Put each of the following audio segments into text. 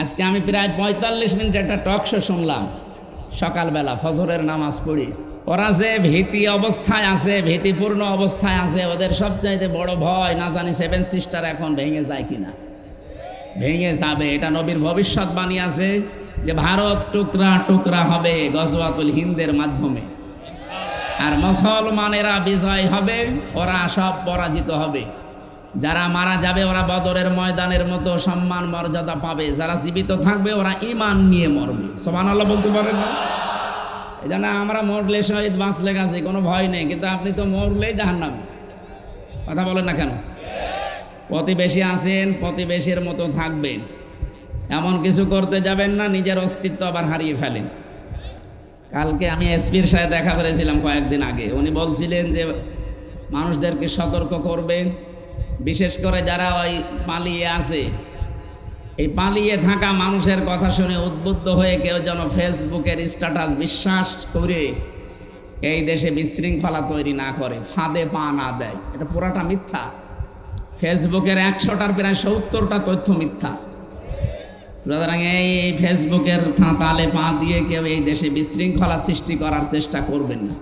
আজকে আমি প্রায় ৪৫ মিনিট একটা টক শো শুনলাম সকালবেলা ফজরের নামাজ পড়ি। ওরা যে ভীতি অবস্থায় আছে, ভীতিপূর্ণ অবস্থায় আছে, ওদের সবচাইতে বড় ভয় না জানি সেভেন সিস্টার এখন ভেঙে যায় কিনা। ভেঙে যাবে, এটা নবীর ভবিষ্যৎবাণী আছে যে ভারত টুকরা টুকরা হবে গজওয়াতুল হিন্দের মাধ্যমে, আর মুসলমানেরা বিজয় হবে, ওরা সব পরাজিত হবে। যারা মারা যাবে ওরা বদরের ময়দানের মতো সম্মান মর্যাদা পাবে, যারা জীবিত থাকবে ওরা ঈমান নিয়ে মরবে। সুবহানাল্লাহ বলতে পারেন না? এই জন্য আমরা মরলে শহীদ, বাঁচলে গেছি, কোনো ভয় নেই, কিন্তু আপনি তো মরলেই জাহান্নামে। কথা বলেন না কেন? প্রতিবেশী আছেন, প্রতিবেশীর মতো থাকবেন, এমন কিছু করতে যাবেন না নিজের অস্তিত্ব আবার হারিয়ে ফেলেন। কালকে আমি এসপির সাথে দেখা করেছিলাম কয়েকদিন আগে, উনি বলছিলেন যে মানুষদেরকে সতর্ক করবেন, বিশেষ করে যারা ওই পালিয়ে আছে, এই পালিয়ে থাকা মানুষের কথা শুনে উদ্বুদ্ধ হয়ে কেউ যেন ফেসবুকের স্ট্যাটাস বিশ্বাস করে এই দেশে বিশৃঙ্খলা তৈরি না করে, ফাঁদে পা না দেয়। এটা পুরাটা মিথ্যা। ফেসবুকের 100টার প্রায় 70টা তথ্য মিথ্যা। সুতরাং এই ফেসবুকের তালে পা দিয়ে কেউ এই দেশে বিশৃঙ্খলা সৃষ্টি করার চেষ্টা করবেন না।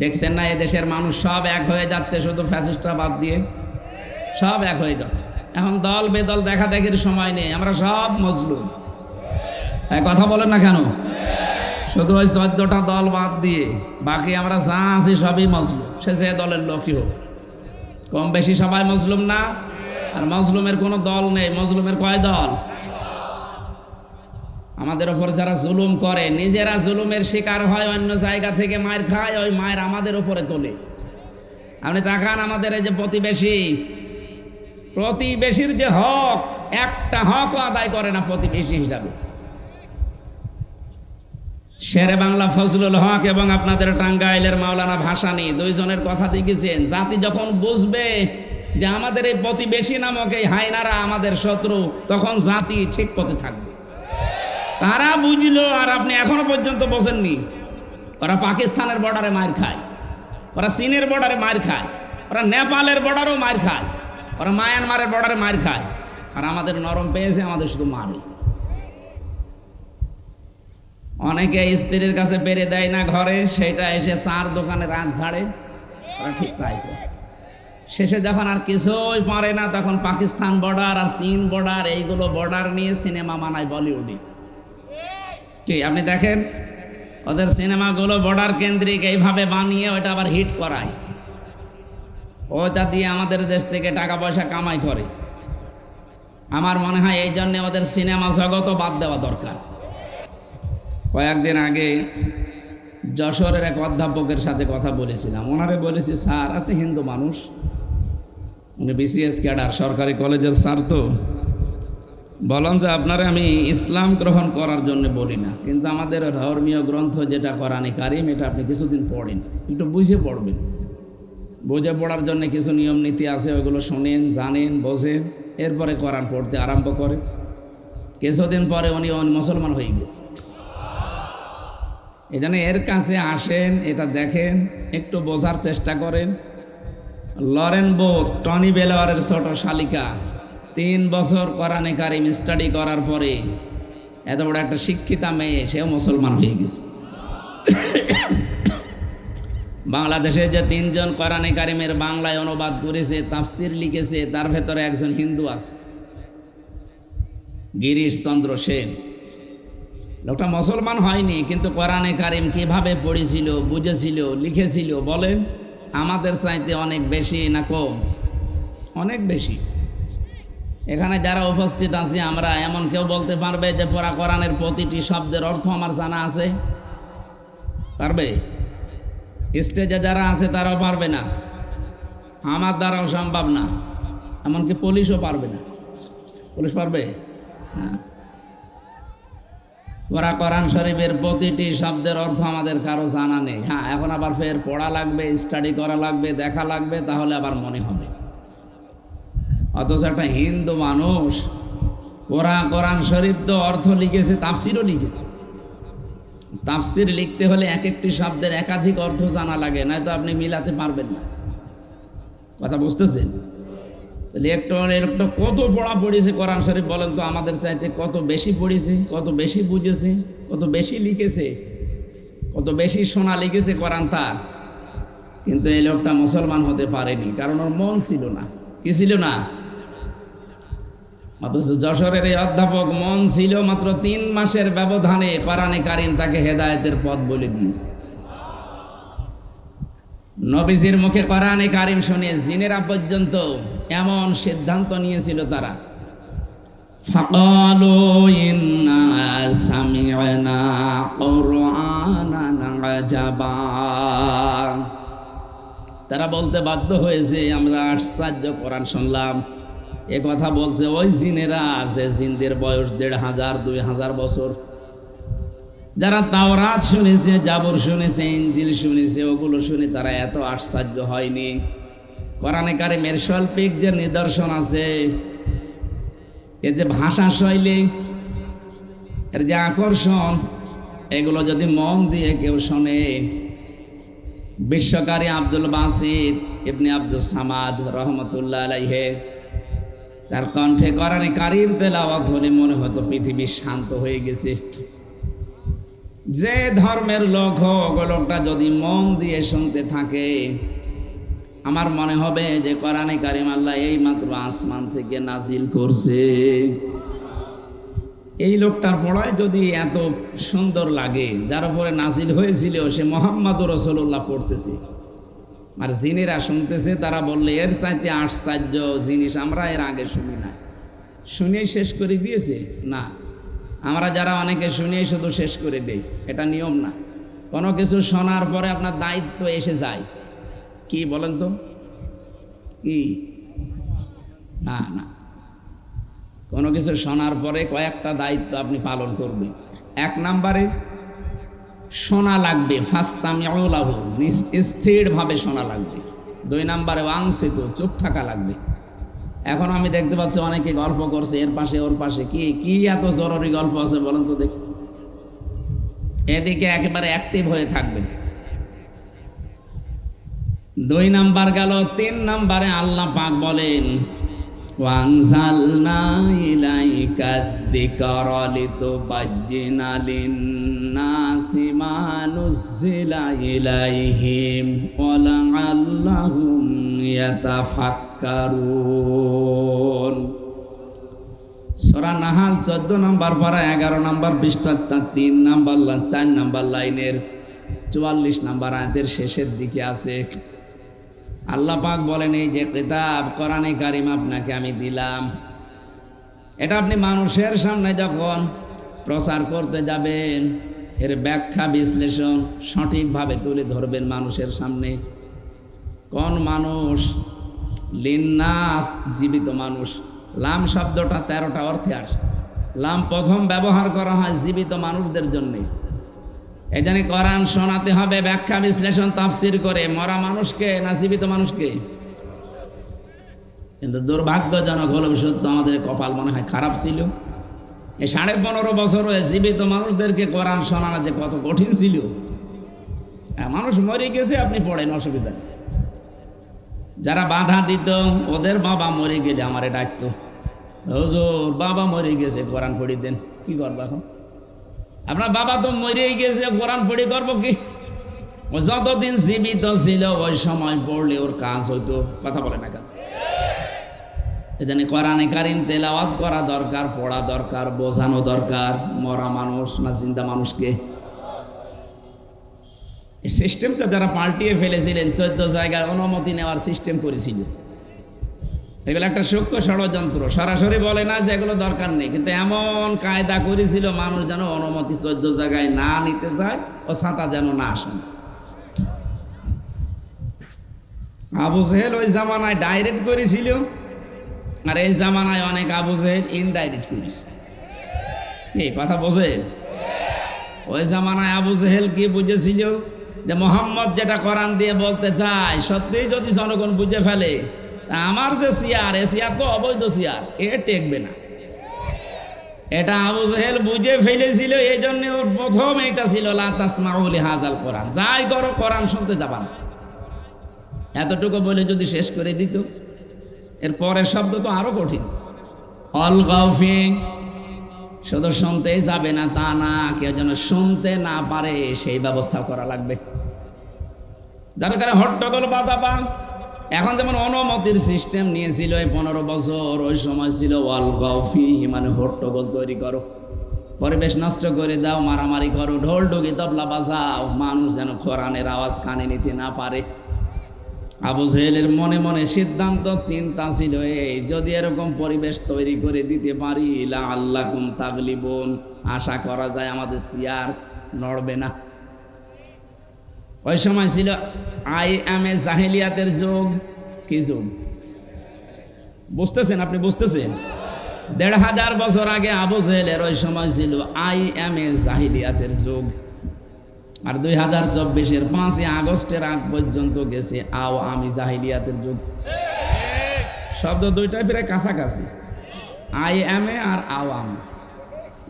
দেখছেন না, এই দেশের মানুষ সব এক হয়ে যাচ্ছে, শুধু ফ্যাসিস্টরা বাদ দিয়ে সব এক হয়ে যাচ্ছে। এখন দল বেদল দেখা দেখির সময় নেই, আমরা সব মজলুম। কথা বলেন না কেন? শুধু ওই 14টা দল বাদ দিয়ে বাকি আমরা যা আছি সবই মজলুম, সে যে দলের লোকই হোক, কম বেশি সবাই মজলুম না? আর মজলুমের কোনো দল নেই, মজলুমের কয় দল? আমাদের ওপর যারা জুলুম করে, নিজেরা জুলুমের শিকার হয়, অন্য জায়গা থেকে মায়ের খায়, ওই মায়ের আমাদের উপরে তোলে। আপনি তাকান, আমাদের এই যে প্রতিবেশীর যে হক, একটা হকও আদায় করে না প্রতিবেশী হিসাবে। শেরে বাংলা ফজলুল হক এবং আপনাদের টাঙ্গাইলের মাওলানা ভাসানী দুইজনের কথা দেখেছেন, জাতি যখন বুঝবে যে আমাদের এই প্রতিবেশী নামক এই হায়নারা আমাদের শত্রু, তখন জাতি ঠিক পথে থাকবে। তারা বুঝলো, আর আপনি এখনো পর্যন্ত বোঝেননি। ওরা পাকিস্তানের বর্ডারে মার খায়, ওরা চীনের বর্ডারে মার খায়, ওরা নেপালের বর্ডারেও মার খায়, ওরা মায়ানমারের বর্ডারে মার খায়, আর আমাদের নরম পেয়েছে, আমাদের শুধু মারে। অনেকে স্ত্রীর কাছে বেড়ে দেয় না ঘরে, সেটা এসে চার দোকানে রাত ঝাড়ে, ওরা ঠিক তাই। শেষে যখন আর কিছুই পারে না, তখন পাকিস্তান বর্ডার আর চীন বর্ডার, এইগুলো বর্ডার নিয়ে সিনেমা বানায় বলিউডে। কি আপনি দেখেন, ওদের সিনেমাগুলো বর্ডার কেন্দ্রিক এইভাবে বানিয়ে ওইটা আবার হিট করায়, ওইটা দিয়ে আমাদের দেশ থেকে টাকা পয়সা কামাই করে। আমার মনে হয় এই জন্যে ওদের সিনেমা জগতও বাদ দেওয়া দরকার। কয়েকদিন আগে যশোরের এক অধ্যাপকের সাথে কথা বলেছিলাম, ওনারে বলেছি, স্যার আপনি হিন্দু মানুষ, উনি বিসিএস ক্যাডার, সরকারি কলেজের স্যার, তো বললাম যে আপনারা আমি ইসলাম গ্রহণ করার জন্য বলি না, কিন্তু আমাদের ধর্মীয় গ্রন্থ যেটা কোরআনে কারিম, এটা আপনি কিছুদিন পড়েন, একটু বুঝে পড়বেন। বুঝে পড়ার জন্য কিছু নিয়ম নীতি আছে, ওইগুলো শোনেন, জানেন, বোঝেন, এরপরে কোরআন পড়তে আরম্ভ করে। কিছুদিন পরে উনি মুসলমান হয়ে গেছে। এই জন্য এর কাছে আসেন, এটা দেখেন, একটু বোঝার চেষ্টা করেন। লরেন বোথ, টনি বেলোয়ারের ছোট শালিকা, 3 বছর কোরআনে কারিম স্টাডি করার পরে এত বড় একটা শিক্ষিতা মেয়ে, সেও মুসলমান হয়ে গেছে। বাংলাদেশে যে 3 জন কোরআনে কারিমের বাংলায় অনুবাদ করেছে, তাফসির লিখেছে, তার ভেতরে একজন হিন্দু আছে, গিরিশ চন্দ্র সেন। লোকটা মুসলমান হয়নি, কিন্তু কোরআনে কারিম কিভাবে পড়েছিল, বুঝেছিল, লিখেছিল বলেন, আমাদের চাইতে অনেক বেশি না কম? অনেক বেশি। এখানে যারা উপস্থিত আছি আমরা, এমন কেউ বলতে পারবে যে পড়া কোরআনের প্রতিটি শব্দের অর্থ আমার জানা আছে? পারবে? স্টেজে যারা আছে তারাও পারবে না, আমার দ্বারাও সম্ভব না, এমনকি পুলিশও পারবে না। পুলিশ পারবে? হ্যাঁ। ওরা কোরআন শরীফের প্রতিটি শব্দের অর্থ আমাদের কারো জানা নেই। হ্যাঁ, এখন আবার ফের পড়া লাগবে, স্টাডি করা লাগবে, দেখা লাগবে, তাহলে আবার মনে হবে। অথচ একটা হিন্দু মানুষ ওরা কোরআন শরীফ তো অর্থ লিখেছে, তাফসিরও লিখেছে। তাফসির লিখতে হলে এক একটি শব্দের একাধিক অর্থ জানা লাগে, নয়তো আপনি মিলাতে পারবেন না। কথা বুঝতেছেন? তাহলে একটা কত পড়া পড়েছে কোরআন শরীফ বলেন তো, আমাদের চাইতে কত বেশি পড়েছে, কত বেশি বুঝেছে, কত বেশি লিখেছে, কত বেশি শোনা লিখেছে কোরআন তার। কিন্তু এই লোকটা মুসলমান হতে পারেনি, কারণ ওর মন ছিল না। কি ছিল না? অথচ যশোরের এই অধ্যাপক মন ছিল, মাত্র 3 মাসের ব্যবধানে কোরআনে কারীম তাকে হেদায়েতের পথ বলে দিয়েছে। নবীজির মুখে কোরআনে কারীম শুনে জিনেরা পর্যন্ত এমন সিদ্ধান্ত নিয়েছিল তারা, ফাকালু ইন্না সামি'না কুরআনান আজাবা, তারা বলতে বাধ্য হয়েছে আমরা আশ্চর্য কোরআন শুনলাম। এ কথা বলছে ওই জিনেরা, যে জিনদের বয়স 1500 2000 বছর, যারা তাওরাত শুনেছে, জাবর শুনেছে, ইনজিল শুনেছে, ওগুলো শুনে তারা এত আশ্চর্য হয়নি। কোরআনে কারীমের শৈল্পিক যে নিদর্শন আছে, এর যে ভাষা শৈলী, এর যে আকর্ষণ, এগুলো যদি মন দিয়ে কেউ শোনে, বিশ্বকারী আব্দুল বাসিত ইবনে আব্দুস সামাদ রহমতুল্লাহ আলাইহি, তার কণ্ঠে কোরআনে কারীম তেলাওয়াত হলে মনে হতো পৃথিবী শান্ত হয়ে গেছে। যে ধর্মের লোক হোক, লোকটা যদি মন দিয়ে শুনতে থাকে, আমার মনে হবে যে কোরআনে কারীম আল্লাহ এই মাত্র আসমান থেকে নাজিল করছে। এই লোকটার পড়ায় যদি এত সুন্দর লাগে, যার উপরে নাজিল হয়েছিল সে মুহাম্মদুর রাসূলুল্লাহ পড়তেছে, আর জিনেরা শুনতেছে, তারা বললে এর চাইতে আশ্চর্য জিনিস আমরা এর আগে শুনি না। শুনেই শেষ করে দিয়েছে না, আমরা যারা অনেকে শুনেই শুধু শেষ করে দেই, এটা নিয়ম না। কোনো কিছু শোনার পরে আপনার দায়িত্ব এসে যায়। কি বলেন তো? কি? না না, কোনো কিছু শোনার পরে কয়েকটা দায়িত্ব আপনি পালন করবেন। 1 নম্বরে শোনা লাগবে, ফাস্তামিউ লাহু, স্থিরভাবে শোনা লাগবে। 2 নম্বরে ওয়ানসিতু, চুপ থাকা লাগবে। এখন আমি দেখতে পাচ্ছি অনেকে গল্প করছে এর পাশে ওর পাশে, কি এত জরুরি গল্প আছে বলেন তো দেখি। এদিকে একেবারে অ্যাক্টিভ হয়ে থাকবেন। 2 নাম্বার গেল। 3 নম্বরে আল্লাহ পাক বলেন, ওয়ানজালনা ইলাইকা যিকরা লিতুবাজ্জিনা লিন-নাসি মা নুজ্জিলা ইলাইহিম ওয়া লাআল্লাহুম ইয়াতাফাক্কারুন। সূরা নাহাল 14 নম্বর পারা 11 নম্বর পৃষ্ঠা 3 নম্বর 4 নম্বর লাইনের 44 নম্বর আয়াতের শেষের দিকে আছে। আল্লাহ পাক বলেন, এই যে কিতাব কোরআনে কারীম আপনাকে আমি দিলাম, এটা আপনি মানুষের সামনে যখন প্রচার করতে যাবেন, এর ব্যাখ্যা বিশ্লেষণ সঠিকভাবে তুলে ধরবেন মানুষের সামনে। কোন মানুষ? লিন্নাস, জীবিত মানুষ। লাম শব্দটা 13টা অর্থে আসে। লাম প্রথম ব্যবহার করা হয় জীবিত মানুষদের জন্যে। এই জন্য কোরআন শোনাতে হবে ব্যাখ্যা বিশ্লেষণ তাফসির করে। মরা মানুষকে না জীবিত মানুষকে? কিন্তু দুর্ভাগ্যজনক হলো সত্য, আমাদের কপাল মনে হয় খারাপ ছিল। এই 15.5 বছর হয়ে জীবিত মানুষদেরকে কোরআন শোনানো যে কত কঠিন ছিল। মানুষ মরে গেছে, আপনি পড়েন, অসুবিধা নেই। যারা বাধা দিত, ওদের বাবা মরে গেলে আমারে ডাকতো, হুজুর বাবা মরে গেছে, কোরআন পড়ি দেন। কি করবো এখন? আপনার বাবা তো মরেই গেছে, কোরআন পড়ি করবো কি? ও যতদিন জীবিত ছিল ওই সময় পড়লে ওর কাজ হইতো। কথা বলে না কেন? এজন্য কোরআনে কারীম তেলাওয়াত করা দরকার, পড়া দরকার, বোঝানো দরকার। মরা মানুষ না জিন্দা মানুষকে? এই সিস্টেমটা যারা পাল্টিয়ে ফেলেছিলেন, 14 জায়গায় অনুমতি নেওয়ার সিস্টেম করেছিল, এগুলো একটা সূক্ষ্ম ষড়যন্ত্র। সরাসরি বলে না যে এগুলো দরকার নেই, কিন্তু এমন কায়দা করেছিল মানুষ যেন অনুমতি 14 জায়গায় না নিতে যায়, ও ছাতা যেন না আসে। আবু জেহেল ওই জামানায় ডাইরেক্ট করেছিল, আর এই জামানায় অনেক আবু জেহেল ইনডাইরেক্ট করেছে। এই কথা বোঝেন? ওই জামানায় আবু জেহেল কি বুঝেছিল যে মোহাম্মদ যেটা কোরআন দিয়ে বলতে চায় সত্যিই যদি জনগণ বুঝে ফেলে, আমার যে সিয়ার, এ সিয়ার তো অবৈধ সিয়ার, এ টেকবে না। এটা আবু জেহেল বুঝে ফেলেছিল। এই জন্য ওর প্রথম এটা ছিল, লা তাসমাউ লিহাযাল কোরআন, যাই করো কোরআন শুনতে যাবা না। এতটুকু বলে যদি শেষ করে দিত, এর পরের শব্দ তো আরো কঠিন। অলগাউফি, শুধু শুনতেই যাবে না তা না, কেউ যেন শুনতে না পারে সেই ব্যবস্থা করা লাগবে। যারা তারা হট্টগোল বাঁধাবা। এখন যেমন অনুমতির সিস্টেম নিয়েছিল এই 15 বছর, ওই সময় ছিল অলগাউফি, মানে হট্টগোল তৈরি করো, পরিবেশ নষ্ট করে দাও, মারামারি করো, ঢোল ঢুকি তবলা বাজাও, মানুষ যেন কোরআনের আওয়াজ কানে নিতে না পারে। আবু জেহেলের মনে মনে সিদ্ধান্ত চিন্তা ছিল এই, যদি এরকম পরিবেশ তৈরি করে দিতে পারি লাআল্লাকুম তাগলিবুন, আশা করা যায় আমাদের চেয়ার নড়বে না। ওই সময় ছিল আইএমএ জাহেলিয়াতের যুগ। কি যুগ বুঝতেছেন আপনি? বুঝতেছেন? 1500 বছর আগে আবু জেহেলের ওই সময় ছিল আইএমএ জাহেলিয়াতের যুগ। আর 2024-এর 5ই আগস্টের আগ পর্যন্ত গেছে আওয়ামী জাহিলিয়াতের যুগ। শব্দ দুইটাই প্রায় কাছাকাছি, আইএমএ আর আওয়াম।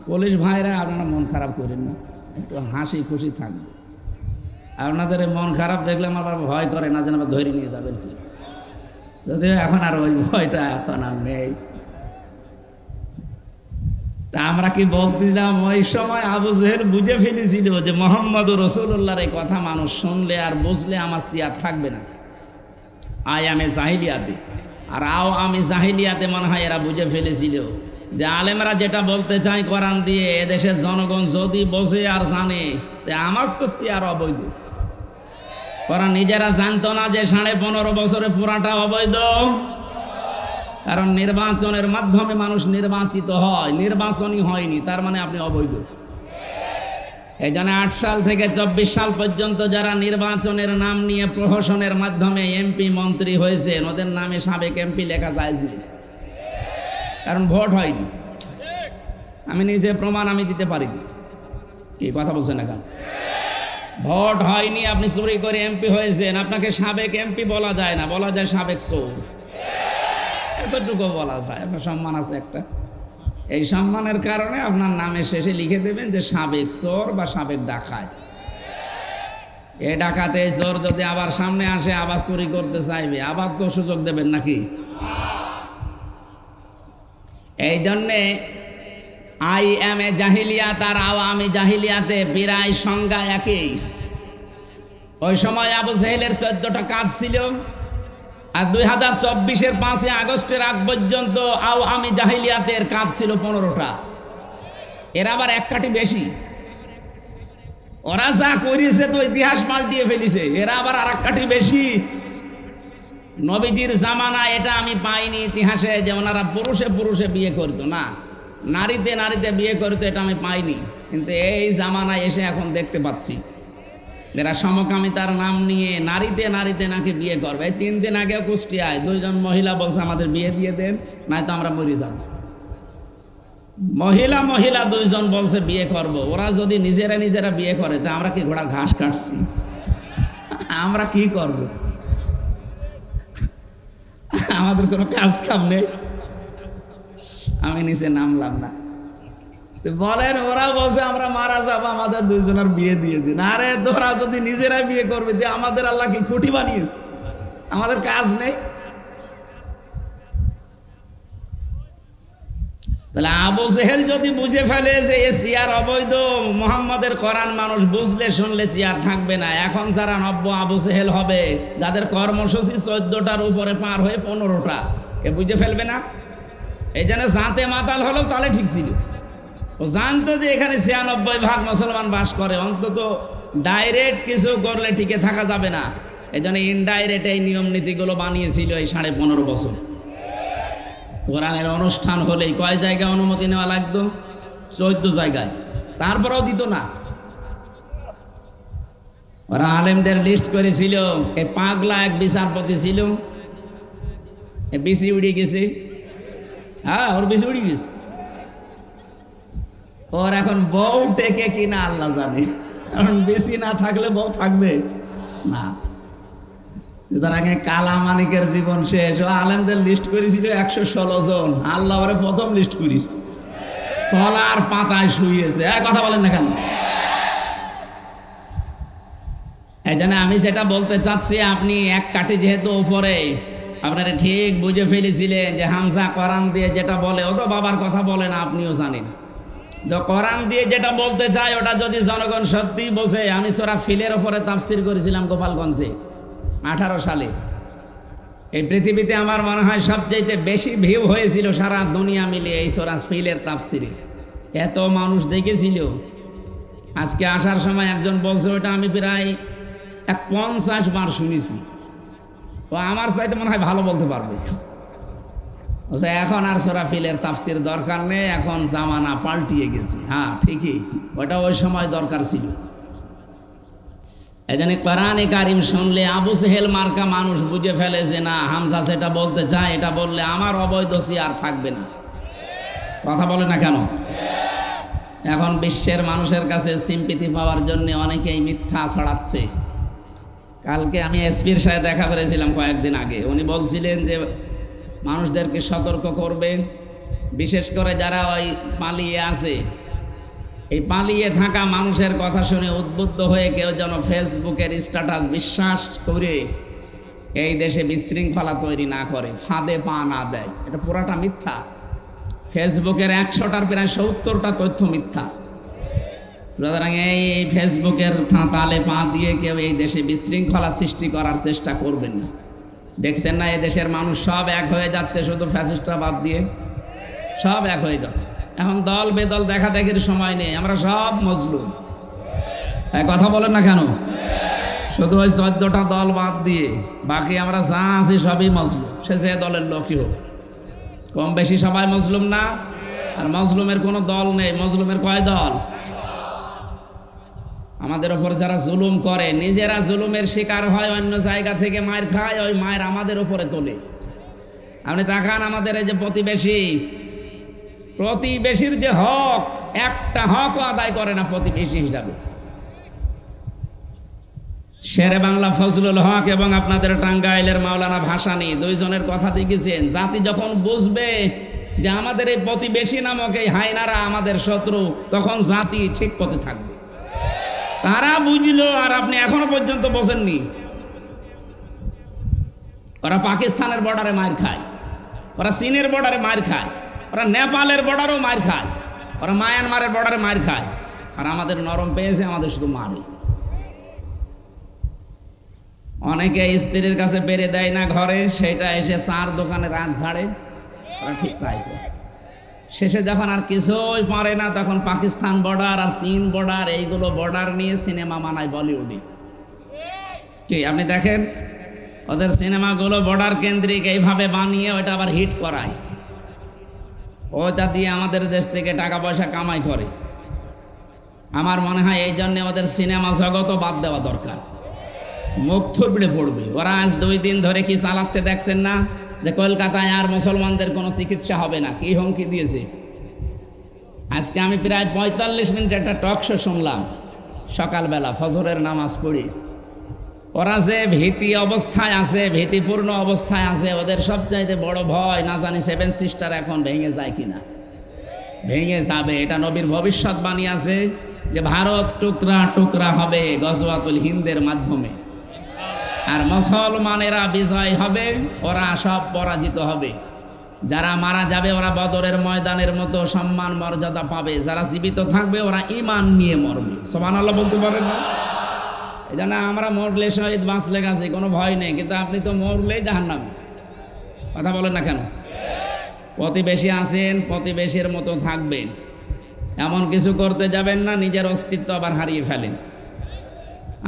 পুলিশ ভাইরা আপনারা মন খারাপ করেন না, একটু হাসি খুশি থাকবে। আপনাদের মন খারাপ দেখলে আমার ভয় করে না যেন আবার ধরে নিয়ে যাবেন, যদিও এখন আর ওই ভয়টা এখন আর নেই। তা আমরা কি বলতেছিলাম, ওই সময় আবু জেহেল বুঝে ফেলেছিল যে মুহাম্মদুর রাসূলুল্লাহর এই কথা মানুষ শুনলে আর বুঝলে আমার চেয়ার থাকবে না। আয়ামে জাহিলিয়াতে আর আওয়ামী জাহিলিয়াতে মনে হয় এরা বুঝে ফেলেছিল যে আলেমরা যেটা বলতে চায় কোরআন দিয়ে, এদেশের জনগণ যদি বোঝে আর জানে যে আমার তো চেয়ার অবৈধ। ওরা নিজেরা জানতো না যে 15.5 বছরে পুরাটা অবৈধ, কারণ নির্বাচনের মাধ্যমে মানুষ নির্বাচিত হয়, নির্বাচনই হয়নি, তার মানে আপনি অবৈধ। এই জন্য 8 সাল থেকে 24 সাল পর্যন্ত যারা নির্বাচনের নাম নিয়ে প্রহসনের মাধ্যমে এমপি মন্ত্রী হয়েছেন, ওদের নামে সাবেক এমপি লেখা যায় না, কারণ ভোট হয়নি। আমি নিজে প্রমাণ আমি দিতে পারি। কি কথা বলছেন না? কেন ভোট হয়নি, আপনি চুরি করে এমপি হয়েছেন, আপনাকে সাবেক এমপি বলা যায় না, বলা যায় সাবেক চোর। এতটুকু বলা যায়, আপনার সম্মান আছে একটা। এই সম্মানের কারণে আপনার নামের শেষে লিখে দেবেন যে সাবেক চোর বা সাবেক ডাকাত। এই ডাকাতে চোর যদি আবার সামনে আসে, আবার চুরি করতে চাইবে, আবার তো সুযোগ দেবেন নাকি? এই জন্যে আইএমএ জাহিলিয়াত আর আওয়ামী জাহিলিয়াতে প্রায় সংজ্ঞা একই। ওই সময় আবু জেহেলের 14টা কাজ ছিল, আর 2024-এর 5ই আগস্টের আগ পর্যন্ত আওয়ামী জাহিলিয়াতের কাজ ছিল 15টা। এরা আবার এক কাঠি বেশি, ওরা যা করেছে তো ইতিহাস পাল্টিয়ে ফেলেছে, এরা আবার আর এক কাঠি বেশি। নবীজির জামানায় এটা আমি পাইনি ইতিহাসে যে ওনারা পুরুষে পুরুষে বিয়ে করতো না, নারীতে নারীতে বিয়ে করতো, এটা আমি পাইনি। কিন্তু এই জামানায় এসে এখন দেখতে পাচ্ছি এরা সমকামিতার নাম নিয়ে নারীতে নারীতে নাকি বিয়ে করবে। এই 3 দিন আগে কুষ্টিয়ায় 2জন মহিলা বলছে আমাদের বিয়ে দিয়ে দেন, নয়তো আমরা মরে যাব। মহিলা মহিলা 2জন বলছে বিয়ে করব। ওরা যদি নিজেরা নিজেরা বিয়ে করে তা আমরা কি ঘোড়ার ঘাস কাটছি? আমরা কি করব? আমাদের কোনো কাজ কাম নেই। আমি নিচে নামলাম না। বলেন, ওরা বলছে আমরা মারা যাবো, আমাদের 2জনের বিয়ে দিয়ে দিন। আরে তোরা যদি নিজেরাই বিয়ে করবে, দিয়ে আমাদের আল্লাহ কি খুঁটি বানিয়েছে? আমাদের কাজ নেই। তাহলে আবু জেহেল যদি বুঝে ফেলে যে এ চেয়ার অবৈধ, মুহাম্মাদের কোরআন মানুষ বুঝলে শুনলে চেয়ার থাকবে না। এখন যারা নব্য আবু জেহেল হবে, যাদের কর্মসূচি 14টার উপরে পার হয়ে 15টা, এ বুঝে ফেলবে না? এই জন্য জাতে মাতাল হলো, তাহলে ঠিক ছিল। ও জানতো যে এখানে 96% মুসলমান বাস করে, অন্তত ডাইরেক্ট কিছু করলে টিকে থাকা যাবে না। এই জন্য ইনডাইরেক্ট এই নিয়ম নীতিগুলো বানিয়েছিল এই 15.5 বছর। কোরআনের অনুষ্ঠান হলেই কয় জায়গায় অনুমতি নেওয়া লাগতো? 14 জায়গায়, তারপরেও দিত না। ওরা আলেমদের লিস্ট করেছিল। এই পাগলা এক বিচারপতি ছিল, বিসি উড়ে গেছে। হ্যাঁ, ওর বিসি উড়ে গেছে। ওর এখন বউ টেকে কিনা আল্লাহ জানে, কারণ বেশি না থাকলে বউ থাকবে না। তার আগে কালা মানিকের জীবন শেষ। ও আলেমদের লিস্ট করেছিল 116 জন, আল্লাহ ওরে প্রথম লিস্ট করিস, কলার পাতায় শুয়েছে। কথা বলেন না কেন? এই জন্য আমি যেটা বলতে চাচ্ছি, আপনি এক কাঠি যেহেতু উপরে, আপনারা ঠিক বুঝে ফেলেছিলেন যে হামজা কোরআন দিয়ে যেটা বলে ও তো বাবার কথা বলে না, আপনিও জানেন। তো কোরআন দিয়ে যেটা বলতে চায় ওটা যদি জনগণ সত্যি বোঝে। আমি সূরা ফিলের ওপরে তাফসীর করেছিলাম গোপালগঞ্জে 18 সালে। এই পৃথিবীতে আমার মনে হয় সবচেয়ে বেশি ভিউ হয়েছিল সারা দুনিয়া মিলিয়ে এই সূরা ফিলের তাফসীরে। এত মানুষ দেখেছিল। আজকে আসার সময় একজন বলছে ওটা আমি প্রায় 50 বার শুনেছি। ও আমার চাইতে মনে হয় ভালো বলতে পারবে। এখন আর সূরা ফিলের তাফসীর দরকার নেই, এখন জামানা পাল্টিয়ে গেছে। হ্যাঁ ঠিকই, ওটা ওই সময় দরকার ছিল। এজন্য কোরআনে কারিম শুনলে আবু সেহেল মার্কা মানুষ বুঝে ফেলে যে না, হামজা সেটা বলতে চায়, এটা বললে আমার অবৈধ সিয়ার থাকবে না। কথা বলে না কেন? এখন বিশ্বের মানুষের কাছে সিম্পিতি পাওয়ার জন্য অনেকেই মিথ্যা ছড়াচ্ছে। কালকে আমি এসপির সাথে দেখা করেছিলাম কয়েকদিন আগে। উনি বলছিলেন যে মানুষদেরকে সতর্ক করবেন, বিশেষ করে যারা ওই পালিয়ে আছে, এই পালিয়ে থাকা মানুষের কথা শুনে উদ্বুদ্ধ হয়ে কেউ যেন ফেসবুকের স্ট্যাটাস বিশ্বাস করে এই দেশে বিশৃঙ্খলা তৈরি না করে, ফাঁদে পা না দেয়। এটা পুরাটা মিথ্যা। ফেসবুকের 100টার প্রায় 70টা তথ্য মিথ্যা। সুতরাং এই ফেসবুকের তালে পা দিয়ে কেউ এই দেশে বিশৃঙ্খলা সৃষ্টি করার চেষ্টা করবেন না। দেখছেন না এই দেশের মানুষ সব এক হয়ে যাচ্ছে, শুধু ফ্যাসিস্টরা বাদ দিয়ে সব এক হয়ে যাচ্ছে। এখন দল বেদল দেখা দেখির সময় নেই, আমরা সব মজলুম। কথা বলেন না কেন? শুধু ওই 14টা দল বাদ দিয়ে বাকি আমরা যা আছি সবই মজলুম। সে যে দলের লোকই হোক, কম বেশি সবাই মজলুম না? আর মজলুমের কোনো দল নেই। মজলুমের কয় দল? আমাদের ওপর যারা জুলুম করে, নিজেরা জুলুমের শিকার হয়, অন্য জায়গা থেকে মায়ের খায়, ওই মায়ের আমাদের উপরে তোলে। আপনি তাকান আমাদের এই যে প্রতিবেশীর যে হক, একটা হকও আদায় করে না প্রতিবেশী হিসাবে। শেরে বাংলা ফজলুল হক এবং আপনাদের টাঙ্গাইলের মাওলানা ভাসানী দুইজনের কথা দেখেছেন। জাতি যখন বুঝবে যে আমাদের এই প্রতিবেশী নামক এই হায়নারা আমাদের শত্রু, তখন জাতি ঠিক পথে থাকবে। তারা বুঝলো, আর আপনি এখনো পর্যন্ত বোঝেননি। ওরা পাকিস্তানের বর্ডারে মার খায়, ওরা চীনের বর্ডারে মার খায়, ওরা নেপালের বর্ডারেও মার খায়, ওরা মায়ানমারের বর্ডারে মার খায়। আর আমাদের নরম পেয়েছে, আমাদের শুধু মারে। অনেকে স্ত্রীর কাছে বেড়ে দেয় না ঘরে, সেটা এসে চার দোকানে রাত ঝাড়ে। ওরা ঠিক তাই। শেষে যখন আর কিছুই পারে না, তখন পাকিস্তান বর্ডার আর চীন বর্ডার, এইগুলো বর্ডার নিয়ে সিনেমা বানায় বলিউডে। কি আপনি দেখেন ওদের সিনেমাগুলো বর্ডার কেন্দ্রিক এইভাবে বানিয়ে ওটা আবার হিট করায়, ওটা দিয়ে আমাদের দেশ থেকে টাকা পয়সা কামাই করে। আমার মনে হয় এই জন্য ওদের সিনেমা জগতও বাদ দেওয়া দরকার। মুখ থুবড়ে পড়বে। ওরা আজ 2 দিন ধরে কি চালাচ্ছে দেখছেন না, যে কলকাতায় আর মুসলমানদের কোনো চিকিৎসা হবে না, কি হুমকি দিয়েছে। আজকে আমি প্রায় 45 মিনিট একটা টক শো শুনলাম সকালবেলা ফজরের নামাজ পড়ি। ওরা যে ভীতি অবস্থায় আছে, ভীতিপূর্ণ অবস্থায় আছে, ওদের সবচাইতে বড় ভয় না জানি 7 সিস্টার এখন ভেঙে যায় কিনা। ভেঙে যাবে, এটা নবীর ভবিষ্যৎবাণী আছে যে ভারত টুকরা টুকরা হবে গজওয়াতুল হিন্দের মাধ্যমে, আর মুসলমানেরা বিজয় হবে, ওরা সব পরাজিত হবে। যারা মারা যাবে ওরা বদরের ময়দানের মতো সম্মান মর্যাদা পাবে, যারা জীবিত থাকবে ওরা ঈমান নিয়ে মরবে। সুবহানাল্লাহ বলতে পারেন না? এই জন্য আমরা মরলে শহীদ, বাঁচলে গেছে, কোনো ভয় নেই। কিন্তু আপনি তো মরলেই জাহান্নামী। কথা বলেন না কেন? প্রতিবেশী আছেন, প্রতিবেশীর মতো থাকবেন, এমন কিছু করতে যাবেন না নিজের অস্তিত্ব আবার হারিয়ে ফেলেন।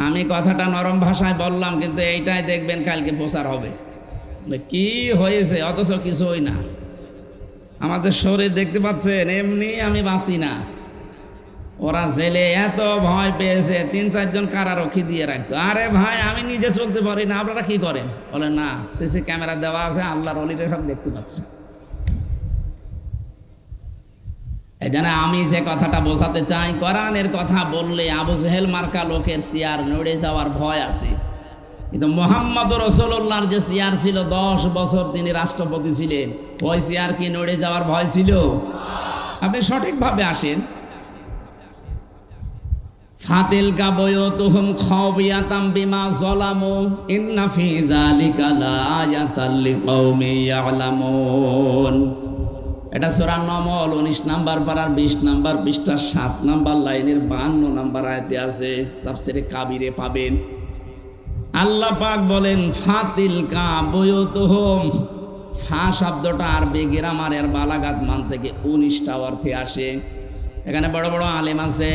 আমি কথাটা নরম ভাষায় বললাম, কিন্তু এইটাই দেখবেন কালকে প্রচার হবে। কি হয়েছে অথচ কিছুই না। আমাদের শরীর দেখতে পাচ্ছেন, এমনি আমি বাঁচি না। ওরা জেলে এত ভয় পেয়েছে, 3-4 জন কারারক্ষী দিয়ে রাখতো। আরে ভাই আমি নিজে চলতে পারি না, আপনারা কি করেন? বলে না, সিসি ক্যামেরা দেওয়া আছে, আল্লাহর ওলিরা সব দেখতে পাচ্ছে। এই জন্য আমি যে কথাটা বোঝাতে চাই, কোরআনের কথা বললে আবু জেহেল মার্কা লোকের চেয়ার নড়ে যাওয়ার ভয় আছে, কিন্তু মুহাম্মদ রাসূলুল্লাহর যে চেয়ার ছিল 10 বছর তিনি রাষ্ট্রপতি ছিলেন, ওই চেয়ার কি নড়ে যাওয়ার ভয় ছিল? আপনি সঠিকভাবে আসেন। ফাতিলকা বুয়ুতুহুম খাওফিয়াতাম বিমা যালামু ইন্না ফি যালিকা লাআয়াতাল লিকাউমিন ইয়ালামুন। এটা সূরা নমল 19 নাম্বার পারার 20 নাম্বার পৃষ্ঠা 7 নাম্বার লাইনের 52 নাম্বার আয়াতে আছে, তাফসীরে কাবিরে পাবেন। আল্লাহ পাক বলেন ফাতিলকা বুয়ুতুহুম। ফা শব্দটা আরবি গ্রামারের বালাগাত মান থেকে 19টা অর্থে আসে। এখানে বড় বড় আলেম আছে,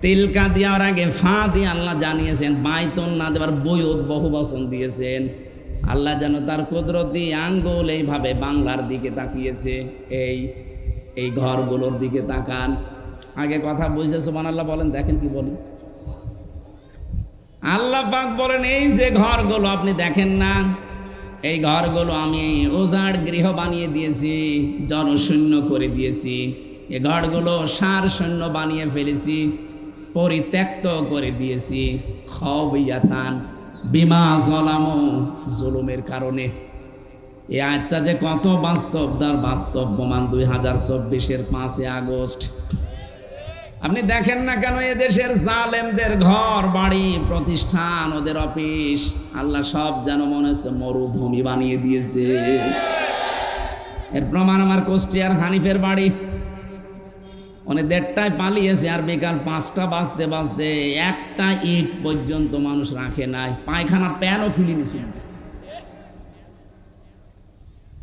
তিলকা দেওয়ার আগে ফা দিয়ে আল্লাহ জানিয়েছেন বাইতুন না দেবার বুয়ুত বহু বচন দিয়েছেন। আল্লাহ যেন তার কুদরতি আঙ্গুল এইভাবে বাংলার দিকে তাকিয়েছে, এই ঘরগুলোর দিকে তাকান। আগে কথা বুঝছে সুবহানাল্লাহ বলেন, দেখেন কি বলেন। আল্লাহ পাক বলেন এই যে ঘরগুলো আপনি দেখেন না, এই ঘরগুলো আমি উজাড় গৃহ বানিয়ে দিয়েছি, জনশূন্য করে দিয়েছি। এই ঘরগুলো সার শূন্য বানিয়ে ফেলেছি, পরিত্যক্ত করে দিয়েছি। খাওফিয়াতান বিমা যালামু, জুলুমের কারণে। এই আয়াতটা যে কত বাস্তব তার বাস্তব প্রমাণ 2024-এর 5 আগস্ট। আপনি দেখেন না কেন এদেশের জালেমদের ঘর বাড়ি প্রতিষ্ঠান, ওদের অফিস, আল্লাহ সব যেন মনে হচ্ছে মরুভূমি বানিয়ে দিয়েছে। এর প্রমাণ আমার কুষ্টিয়ার হানিফের বাড়ি। উনি 1:30টায় পালিয়েছে, আর বিকাল 5টা বাজতে বাজতে একটা ইট পর্যন্ত মানুষ রাখে নাই, পায়খানা প্যানও খুলে নিয়েছে।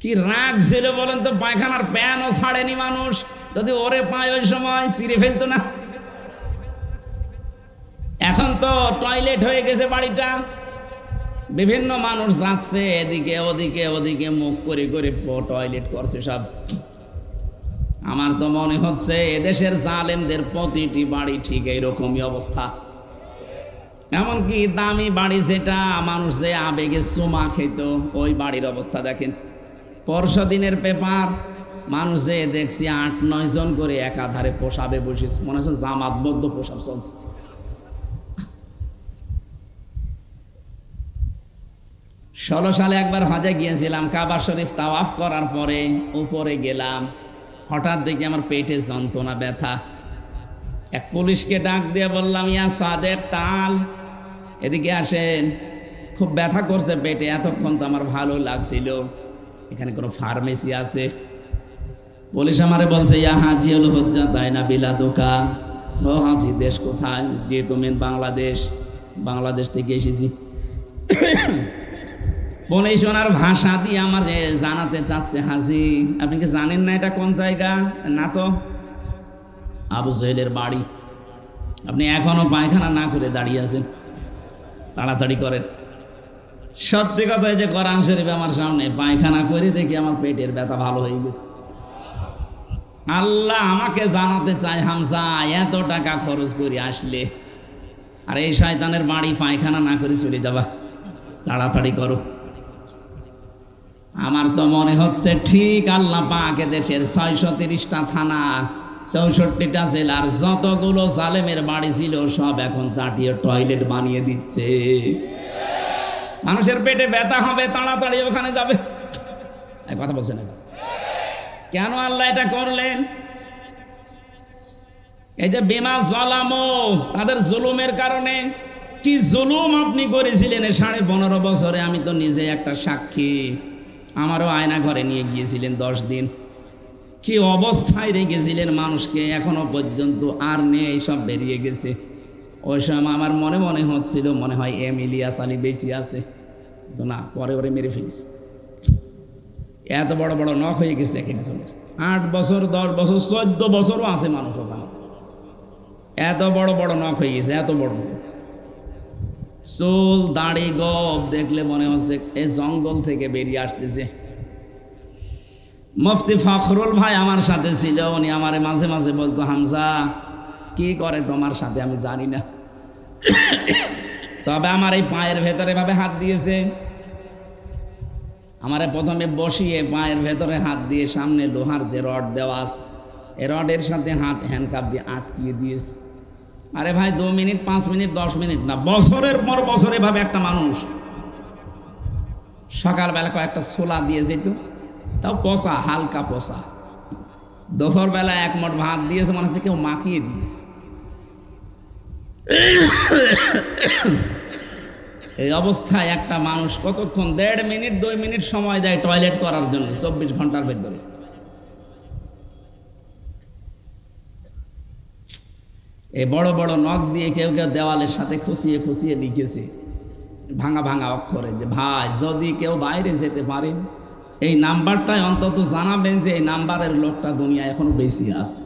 কি রাগ ছিল বলেন তো, পায়খানার প্যানও ছাড়েনি মানুষ। যদি ওরে পায় ওই সময় ছিঁড়ে ফেলতো না। এখন তো টয়লেট হয়ে গেছে বাড়িটা, বিভিন্ন মানুষ যাচ্ছে এদিকে ওদিকে ওদিকে মুখ করে করে টয়লেট করছে সব। আমার তো মনে হচ্ছে এদেশের জালেমদের প্রতিটি বাড়ি ঠিক এইরকমই অবস্থা। এমনকি দামি বাড়ি যেটা মানুষ যে আবেগে চুমা খেত, ওই বাড়ির অবস্থা দেখেন। পরশুদিনের পেপার, মানুষ যে দেখছি 8-9 জন করে একাধারে পোশাবে বসেছে, মনে হচ্ছে জামাতবদ্ধ পোশাব চলছে। ষোলো সালে একবার হজে গিয়েছিলাম, কাবা শরীফ তাওয়াফ করার পরে উপরে গেলাম, হঠাৎ দেখি আমার পেটে যন্ত্রণা, ব্যথা। এক পুলিশকে ডাক দিয়ে বললাম, ইয়া সাদেক তাল, এদিকে আসেন, খুব ব্যথা করছে পেটে। এতক্ষণ তো আমার ভালো লাগছিল, এখানে কোনো ফার্মেসি আছে? পুলিশ আমারে বলছে, ইয়া হাজি হল হজ্জা তাই না বিলাদুকা। ও হাজি, দেশ কোথায়? যে তুমি বাংলাদেশ। বাংলাদেশ থেকে এসেছি। পুলিশ ওনার ভাষা দিয়ে আমার জানাতে চাচ্ছে, হাজি আপনি কি জানেন না এটা কোন জায়গা? না তো। আবু জহেলের বাড়ি। আপনি এখনো পায়খানা না করে দাঁড়িয়ে আছেন, তাড়াতাড়ি করেন। সত্যি কথা, যে কোরআন শরীফ আমার সামনে, পায়খানা করে দেখি আমার পেটের ব্যথা ভালো হয়ে গেছে। আল্লাহ আমাকে জানাতে চায়, হামজা এত টাকা খরচ করে আসলে আর এই শয়তানের বাড়ি পায়খানা না করে চলে যাবা, তাড়াতাড়ি করো। আমার তো মনে হচ্ছে ঠিক আল্লাহ পাক দেশের 630টা থানা, 64টা জেলার যতগুলো জালেমের বাড়ি ছিল সব এখন চাটিয়ে টয়লেট বানিয়ে দিচ্ছে। মানুষের পেটে ব্যথা হবে, তাড়াতাড়ি ওখানে যাবে। এই কথা বলছেন না কেন? আল্লাহ এটা করলেন। এই যে বিমা যালামু, তাদের জুলুমের কারণে। কি জুলুম আপনি করেছিলেন 15.5 বছরে, আমি তো নিজে একটা সাক্ষী। আমারও আয়না ঘরে নিয়ে গিয়েছিলেন 10 দিন, কি অবস্থায় রেখেছিলেন মানুষকে, এখনো পর্যন্ত আর নেই, সব বেরিয়ে গেছে। ওই সময় আমার মনে মনে হচ্ছিল, মনে হয় ইলিয়াস আলী বেঁচে আছে, তো না, পরে ওরে মেরে ফেলেছে। এত বড় বড় নখ হয়ে গেছে এখানে, 8 বছর 10 বছর 14 বছরও আছে মানুষ ওখানে। এত বড় বড় নখ হয়ে গেছে, এত বড় চুল দাড়ি গব দেখলে মনে হচ্ছে এই জঙ্গল থেকে বেরিয়ে আসতেছে। মুফতি ফখরুল ভাই আমার সাথে ছিল, উনি আমারে মাঝে মাঝে বলতো, হামজা কি করে তোমার সাথে আমি জানি না, তবে আমার এই পায়ের ভেতরে ভাবে হাত দিয়েছে। আমারে প্রথমে বসিয়ে পায়ের ভেতরে হাত দিয়ে সামনে লোহার যে রড দেওয়া আছে, এই রডের সাথে হাত হ্যান্ডকাপ দিয়ে আটকিয়ে দিয়েছে। আরে ভাই 2 মিনিট 5 মিনিট 10 মিনিট না, বছরের পর বছর এভাবে একটা মানুষ। সকালবেলা কয়েকটা ছোলা দিয়ে যেত, তাও পচা, হালকা পচা। দুপুরবেলা 1 মুঠ ভাত দিয়েছে, মনে হচ্ছে কেউ মাখিয়ে দিয়েছে। এই অবস্থায় একটা মানুষ কতক্ষণ 1.5 মিনিট 2 মিনিট সময় দেয় টয়লেট করার জন্য 24 ঘন্টার ভেতরে। এই বড় বড় নখ দিয়ে কেউ কেউ দেওয়ালের সাথে খুশিয়ে খুশিয়ে লিখেছে ভাঙা ভাঙা অক্ষরে যে ভাই যদি কেউ বাইরে যেতে পারেন এই নাম্বারটাই অন্তত জানাবেন যে এই নাম্বারের লোকটা দুনিয়া এখনো বেশি আছে।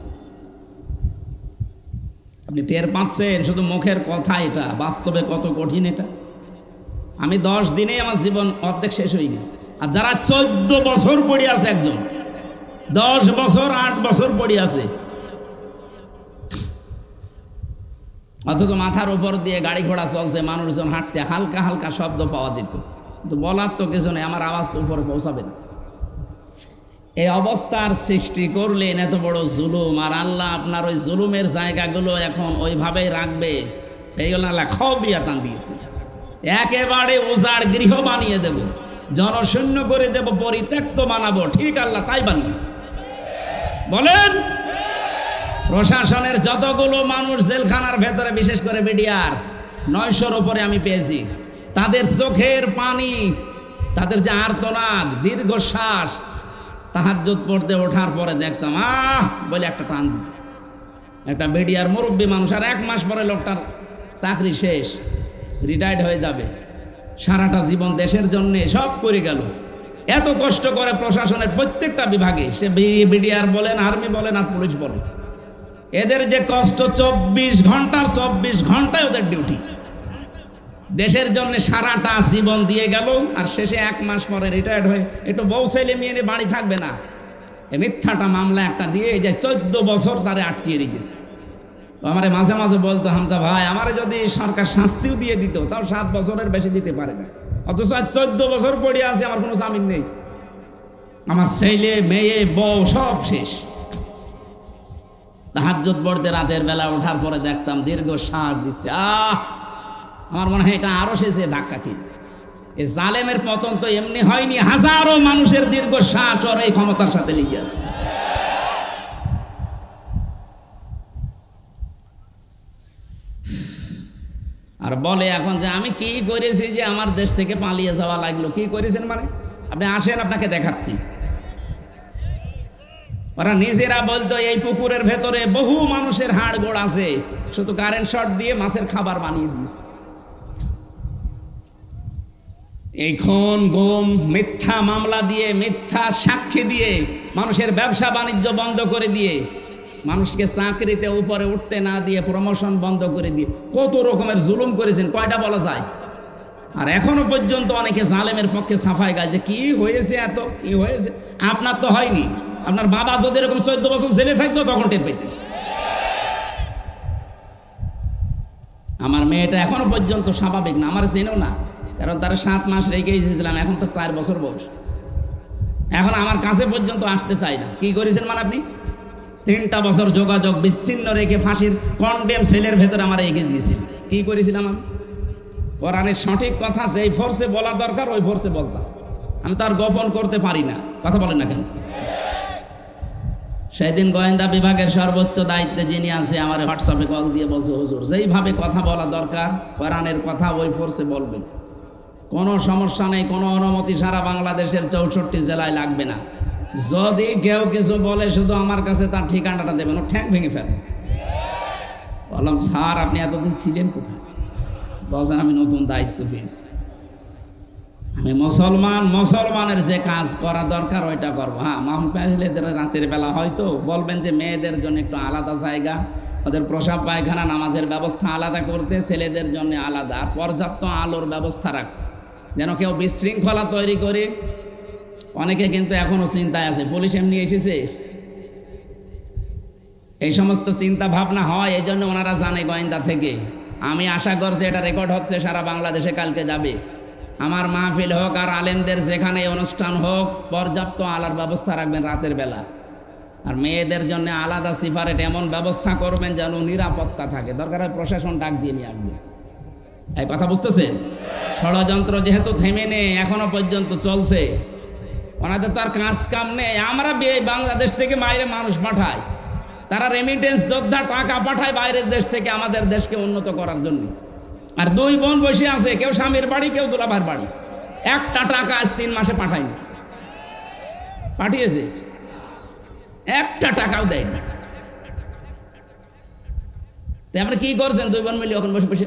আপনি টের পাচ্ছেন শুধু মুখের কথা, এটা বাস্তবে কত কঠিন। এটা আমি 10 দিনেই আমার জীবন অর্ধেক শেষ হয়ে গেছে। আর যারা 14 বছর পড়ে আছে, একজন 10 বছর 8 বছর পড়ে আছে, অথচ মাথার উপর দিয়ে গাড়ি ঘোড়া চলছে, মানুষজন হাঁটতে, হালকা হালকা শব্দ পাওয়া যেত, কিন্তু বলার তো কিছু নেই, আমার আওয়াজ তো উপরে পৌঁছাবে না। এই অবস্থার সৃষ্টি করলেন এত বড় জুলুম, আর আল্লাহ আপনার ওই জুলুমের জায়গাগুলো এখন ওইভাবেই রাখবে। এইগুলো আল্লাহ খবিয়া টান দিয়েছে, একেবারে উজাড় গৃহ বানিয়ে দেব, জনশূন্য করে দেব, পরিত্যক্ত বানাবো। ঠিক আল্লাহ তাই বানিয়েছে। বলেন, প্রশাসনের যতগুলো মানুষ জেলখানার ভেতরে, বিশেষ করে বিডিআর 900-র উপরে আমি পেয়েছি, তাদের চোখের পানি, তাদের যে আর্তনাদ, দীর্ঘশ্বাস, তাহাজ্জুদ পড়তে ওঠার পরে দেখতাম বলে একটা টান দিত। একটা বিডিআর মুরব্বী মানুষ, আর 1 মাস পরে লোকটার চাকরি শেষ, রিটায়ার্ড হয়ে যাবে, সারাটা জীবন দেশের জন্য সব করে গেল। এত কষ্ট করে প্রশাসনের প্রত্যেকটা বিভাগে, সে বিডিআর বলেন, আর্মি বলেন, আর পুলিশ বলেন, এদের যে কষ্ট, 24 ঘন্টায় ওদের ডিউটি, দেশের জন্য সারাটা জীবন দিয়ে গেল, আর শেষে 1 মাস পরে রিটায়ার্ড হয়ে একটু বউ ছেলে মেয়ে নিয়ে বাড়ি থাকবে না, এই মিথ্যাটা মামলা একটা দিয়ে যে 14 বছর তারে আটকিয়ে রেখেছে। আমারে মাঝে মাঝে বলতো, হামজা ভাই, আমারে যদি সরকার শাস্তিও দিয়ে দিত তাও 7 বছরের বেশি দিতে পারে না, অথচ আজ 14 বছর পড়ে আছে, আমার কোনো জামিন নেই, আমার ছেলে মেয়ে বউ সব শেষ। তাহাজ্জুদ পড়তে রাতের বেলা ওঠার পরে দেখতাম দীর্ঘ শ্বাস দিচ্ছে। আমার মনে হয় এটা আরো শেষে ধাক্কা খেয়েছে। এই জালেমের পতন তো এমনি হয়নি, হাজারো মানুষের দীর্ঘ শ্বাস ওর এই ক্ষমতার সাথে লেগে আছে। আর বলে এখন যে আমি কি করেছি যে আমার দেশ থেকে পালিয়ে যাওয়া লাগলো। কি করেছেন মানে? আপনি আসেন, আপনাকে দেখাচ্ছি। ওরা নিজেরা বলতো এই পুকুরের ভেতরে বহু মানুষের হাড় গোড় আছে, শুধু কারেন্ট শর্ট দিয়ে মাছের খাবার বানিয়ে দিয়েছে। এই খুন গুম, মিথ্যা মামলা দিয়ে, মিথ্যা সাক্ষী দিয়ে, মানুষের ব্যবসা বাণিজ্য বন্ধ করে দিয়ে, মানুষকে চাকরিতে উপরে উঠতে না দিয়ে, প্রমোশন বন্ধ করে দিয়ে কত রকমের জুলুম করেছেন, কয়টা বলা যায়। আর এখনো পর্যন্ত অনেকে জালেমের পক্ষে সাফাই গায় যে কি হয়েছে, এত কি হয়েছে। আপনার তো হয়নি, আপনার বাবা যদি এরকম 14 বছর জেলে থাকতো তখন টের পেতেন। আমার মেয়েটা এখনো পর্যন্ত স্বাভাবিক না, আমার চেনেও না, কারণ তারা 7 মাস রেখে এসেছিলাম, এখন তো 4 বছর বয়স, এখন আমার কাছে পর্যন্ত আসতে চাই না। কি করেছেন মানে আপনি? 3টা বছর যোগাযোগ বিচ্ছিন্ন রেখে ফাঁসির কন্ডেম সেলের ভেতরে আমার এগিয়ে দিয়েছিল। কি করেছিলাম আমি? কোরআনের সঠিক কথা যেই ফোর্সে বলা দরকার ওই ফোর্সে বলতাম, আমি তার গোপন করতে পারি না। কথা বলেন না কেন? সেদিন গোয়েন্দা বিভাগের সর্বোচ্চ দায়িত্বে যিনি আছে আমার হোয়াটসঅ্যাপে কল দিয়ে বলছে, হুজুর যেইভাবে কথা বলা দরকার কোরআনের কথা ওই ফোর্সে বলবেন, কোনো সমস্যা নেই, কোনো অনুমতি সারা বাংলাদেশের 64 জেলায় লাগবে না। যদি কেউ কিছু বলে শুধু আমার কাছে তার ঠিকানাটা দেবেন, ও ঠ্যাং ভেঙে ফেলবে। বললাম, স্যার আপনি এতদিন ছিলেন কোথায়? বলছেন আমি নতুন দায়িত্ব পেয়েছি, আমি মুসলমানের যে কাজ করা দরকার ওইটা করবো। হ্যাঁ, মাহফিলেদের রাতের বেলা হয়তো বলবেন যে মেয়েদের জন্য একটু আলাদা জায়গা, ওদের প্রসাব পায়খানা নামাজের ব্যবস্থা আলাদা করতে, ছেলেদের জন্য আলাদা, আর পর্যাপ্ত আলোর ব্যবস্থা রাখতে, যেন কেউ বিশৃঙ্খলা তৈরি করে। অনেকে কিন্তু এখনো চিন্তায় আছে, পুলিশ এমনি এসেছে, এই সমস্ত চিন্তা ভাবনা হয়। এই জন্য ওনারা জানে গোয়েন্দা থেকে। আমি আশা করছি এটা রেকর্ড হচ্ছে, সারা বাংলাদেশে কালকে যাবে। আমার মাহফিল হোক আর আলেমদের যেখানে অনুষ্ঠান হোক, পর্যাপ্ত আলোর ব্যবস্থা রাখবেন রাতের বেলা, আর মেয়েদের জন্য আলাদা সিফারেট এমন ব্যবস্থা করবেন যেন নিরাপত্তা থাকে। দরকার হয় প্রশাসন ডাক দিয়ে নিয়ে আসবে। এই কথা বুঝতেছেন? ষড়যন্ত্র যেহেতু থেমে নেই, এখনো পর্যন্ত চলছে, ওনাদের তো আর কাজ কাম নেই। আমরা বাংলাদেশ থেকে বাইরে মানুষ পাঠাই, তারা রেমিটেন্স যোদ্ধা টাকা পাঠায় বাইরের দেশ থেকে আমাদের দেশকে উন্নত করার জন্য। আর দুই বোন বসে আছে, কেউ স্বামীর বাড়ি, কেউ দুলাভাইয়ের বাড়ি, একটা টাকা আজ 3 মাসে পাঠায়নি। পাঠিয়েছে, একটা টাকাও দেয়নি। তাই আপনি কি করছেন দুই বোন মিলে এখন বসে বসে?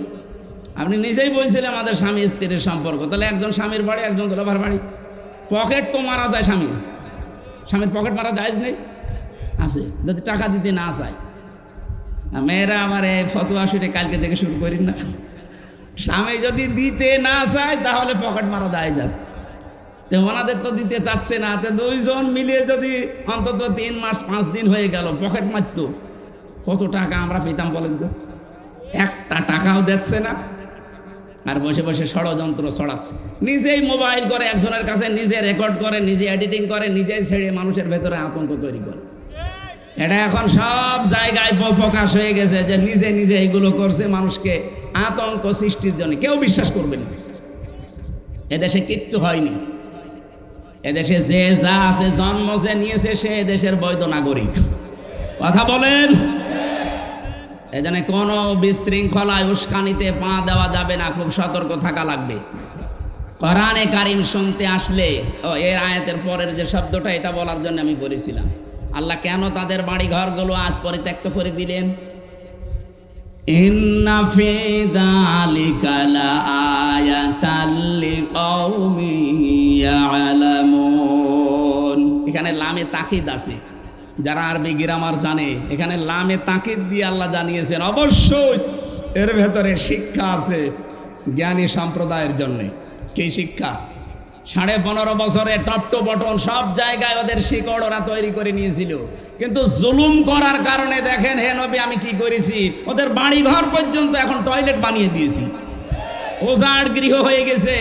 আপনি নিজেই বলছিলেন আমাদের স্বামী স্ত্রীর সম্পর্ক, তাহলে একজন স্বামীর বাড়ি, একজন দুলাভাইয়ের বাড়ি। পকেট তো মারা যায়, স্বামীর পকেট মারা যায় নেই, আছে, যদি টাকা দিতে না চায়। মেয়েরা আমার এই ফতুয়া শুনে কালকে থেকে শুরু করি না, স্বামী যদি দিতে না চায় তাহলে পকেট মারা যায় যাচ্ছে। তো ওনাদের তো দিতে চাচ্ছে না, তো দুইজন মিলিয়ে যদি অন্তত 3 মাস 5 দিন হয়ে গেল পকেট মারত, কত টাকা আমরা পেতাম বলেন তো? একটা টাকাও দিচ্ছে না, আর বসে বসে ষড়যন্ত্র ছড়াচ্ছে। নিজেই মোবাইল করে একজনের কাছে, নিজে রেকর্ড করে, নিজে এডিটিং করে, নিজেই ছেড়ে মানুষের ভেতরে আতঙ্ক তৈরি করে। এটা এখন সব জায়গায় প্রকাশ হয়ে গেছে যে নিজে নিজে এগুলো করছে মানুষকে আতঙ্ক সৃষ্টির জন্য। কেউ বিশ্বাস করবে না, এদেশে কিচ্ছু হয়নি। এদেশে যে যা আছে, জন্ম যে নিয়েছে সে দেশের বৈধ নাগরিক। কথা বলেন। এজন্য কোনো বিশৃঙ্খলায় উস্কানিতে পা দেওয়া যাবে না, খুব সতর্ক থাকা লাগবে। কোরআনে কারিম শুনতে আসলে, এর আয়াতের পরের যে শব্দটা, এটা বলার জন্য আমি বলেছিলাম আল্লাহ কেন তাদের বাড়ি ঘরগুলো আজ পরিত্যক্ত করে দিলেন। ইন্না ফি যালিকা লাআয়াতাল লিকাউমিন ইয়ালামুন। এখানে লামে তাকিদ আছে, যারা আরবি গ্রামার জানে, এখানে লামে তাকিদ দিয়ে আল্লাহ জানিয়েছেন অবশ্যই এর ভেতরে শিক্ষা আছে জ্ঞানী সম্প্রদায়ের জন্য। কি শিক্ষা? 15.5 বছরে টপ টু বটন সব জায়গায় ওদের শিকড় ওরা তৈরি করে নিয়েছিল, কিন্তু জুলুম করার কারণে দেখেন হে নবী আমি কি করেছি, ওদের বাড়ি ঘর পর্যন্ত এখন টয়লেট বানিয়ে দিয়েছি, ওজাড় গৃহ হয়ে গেছে।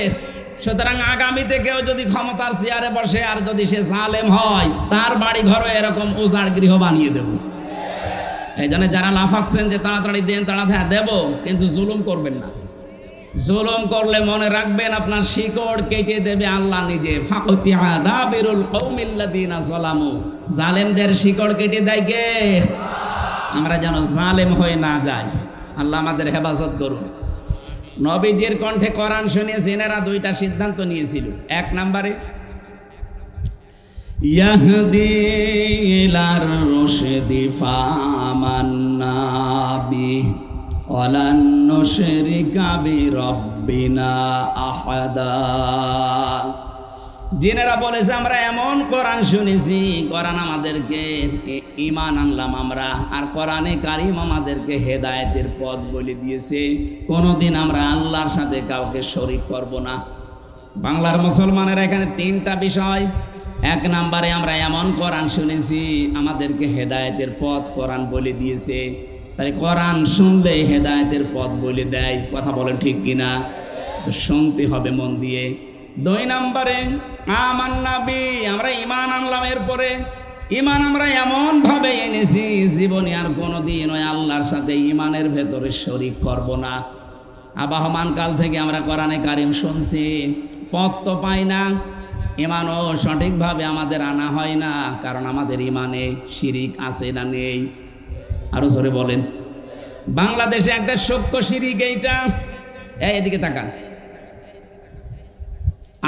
সুতরাং আগামীতে কেউ যদি ক্ষমতার চেয়ারে বসে আর যদি সে জালেম হয়, তার বাড়ি ঘরও এরকম ওজাড় গৃহ বানিয়ে দেব। এই জন্য যারা লাফাচ্ছেন যে তাড়াতাড়ি দেন, তাড়াতাড়ি দেব, কিন্তু জুলুম করবেন না। জুলুম করলে মনে রাখবেন আপনার শিকড় কেটে দেবে আল্লাহ নিজে। ফাকতিয়া দাবিরুল কওমিল্লাযিনা যালামু, জালেমদের শিকড় কেটে দেয় কে? আমরা যেন জালেম হয়ে না যাই, আল্লাহ আমাদের হেফাজত করুন। নবীজির কণ্ঠে কোরআন শুনে জেনেরা 2টা সিদ্ধান্ত নিয়েছিল। 1 নম্বরে ইয়াহদি ইলার রশদি ফামান্না বি ওয়ালান নুশরিকা বিরাব্বিনা আহাদা। জিনেরা বলেছে আমরা এমন কোরআন শুনেছি, কোরআন আমাদেরকে ঈমান আনলাম আমরা, আর কোরআনে কারিম আমাদেরকে হেদায়েতের পথ বলে দিয়েছে, কোনোদিন আমরা আল্লাহর সাথে কাউকে শরীক করব না। বাংলার মুসলমানের এখানে 3টা বিষয়। 1 নম্বরে আমরা এমন কোরআন শুনেছি, আমাদেরকে হেদায়েতের পথ কোরআন বলে দিয়েছে। তাই কোরআন শুনলে হেদায়েতের পথ বলে দেয়। কথা বলেন ঠিক কিনা? তো শুনতে হবে মন দিয়ে। 2 নম্বরে আমান্না বি, আমরা ঈমান আনলাম। এরপরে ঈমান আমরা এমন ভাবে এনেছি জীবনে আর কোনোদিন ওই আল্লাহর সাথে ঈমানের ভেতরে শরীক করব না। আবাহমান কাল থেকে আমরা কোরআনে কারিম শুনছি, পথ তো পাই না, ঈমানও সঠিকভাবে আমাদের আনা হয় না, কারণ আমাদের ঈমানে শিরিক আছে না নেই? আরো জোরে বলেন। বাংলাদেশে একটা সূক্ষ্ম শিরিক এইটা, এদিকে তাকান।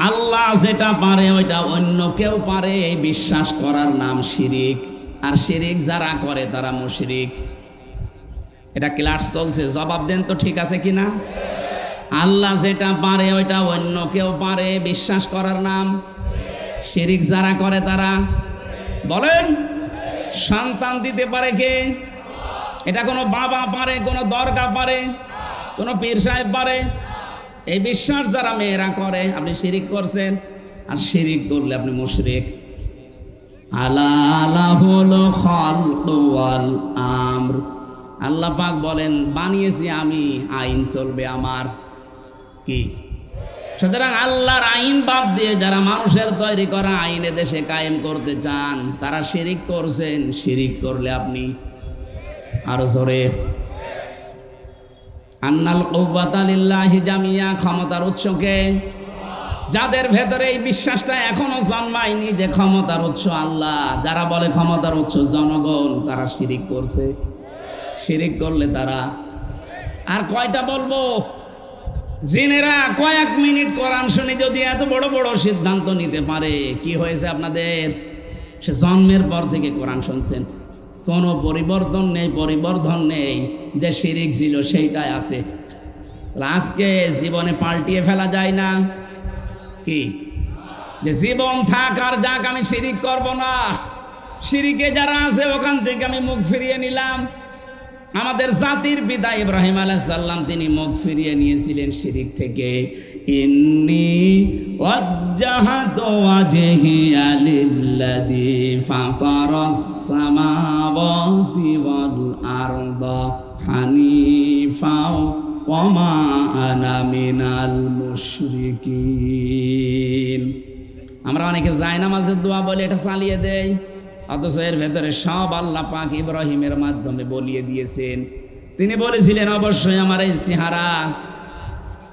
আল্লাহ যেটা পারে ওইটা অন্য কেউ পারে, এই বিশ্বাস করার নাম শিরিক। আর শিরিক যারা করে তারা মুশরিক। এটা ক্লাস চলছে, জবাব দেন তো ঠিক আছে কিনা? আল্লাহ যেটা পারে ওইটা অন্য কেউ পারে, বিশ্বাস করার নাম শিরিক। যারা করে তারা বলেন। সন্তান দিতে পারে কে? এটা কোনো বাবা পারে, কোনো দরগা পারে, কোনো পীর সাহেব পারে? এই বিশ্বাস যারা মেয়েরা করে, আপনি শিরিক করছেন। আর শিরিক করলে আপনি মুশরিক। আলাহুল খালকু ওয়াল আমর, আল্লাহ পাক বলেন বানিয়েছি আমি, আইন চলবে আমার। কি? সুতরাং আল্লাহর আইন বাদ দিয়ে যারা মানুষের তৈরি করা আইনে দেশে কায়েম করতে চান, তারা শিরিক করছেন। শিরিক করলে আপনি আরো জোরে। আন্নাল কুওয়াতা লিল্লাহি জামিয়া, ক্ষমতার উৎসকে যাদের ভেতরে এই বিশ্বাসটা এখনো জন্মায়নি যে ক্ষমতার উৎস আল্লাহ, যারা বলে ক্ষমতার উৎস জনগণ, তারা শিরিক করছে। শিরিক করলে তারা আর কয়টা বলবো? জিনেরা কয়েক মিনিট কোরআন শুনে যদি এত বড় বড় সিদ্ধান্ত নিতে পারে, কি হয়েছে আপনাদের? সে জন্মের পর থেকে কোরআন শুনছেন, কোনো পরিবর্তন নেই। যে শিরিক ছিল সেইটাই আছে। আজকে জীবনে পাল্টিয়ে ফেলা যায় না কি? যে জীবন থাক আর যাক, আমি শিরিক করব না। শিরিকে যারা আছে ওখান থেকে আমি মুখ ফিরিয়ে নিলাম। আমাদের জাতির পিতা ইব্রাহিম আলাইহিস সালাম তিনি মুখ ফিরিয়ে নিয়েছিলেন শিরিক থেকে। ইন্নী ওয়াজ্জাহাতু ওয়াজহিয়া লিল্লাযী ফাতারাস সামাওয়াতি ওয়াল আরদা হানিফা ওয়া মা আনা মিনাল মুশরিকিন। আমরা অনেকে জায়নামাজের দোয়া বলে এটা চালিয়ে দেই, অথচ এর ভেতরে সব আল্লাহ পাক ইব্রাহিমের মাধ্যমে বলিয়ে দিয়েছেন। তিনি বলেছিলেন, অবশ্যই আমার এই চেহারা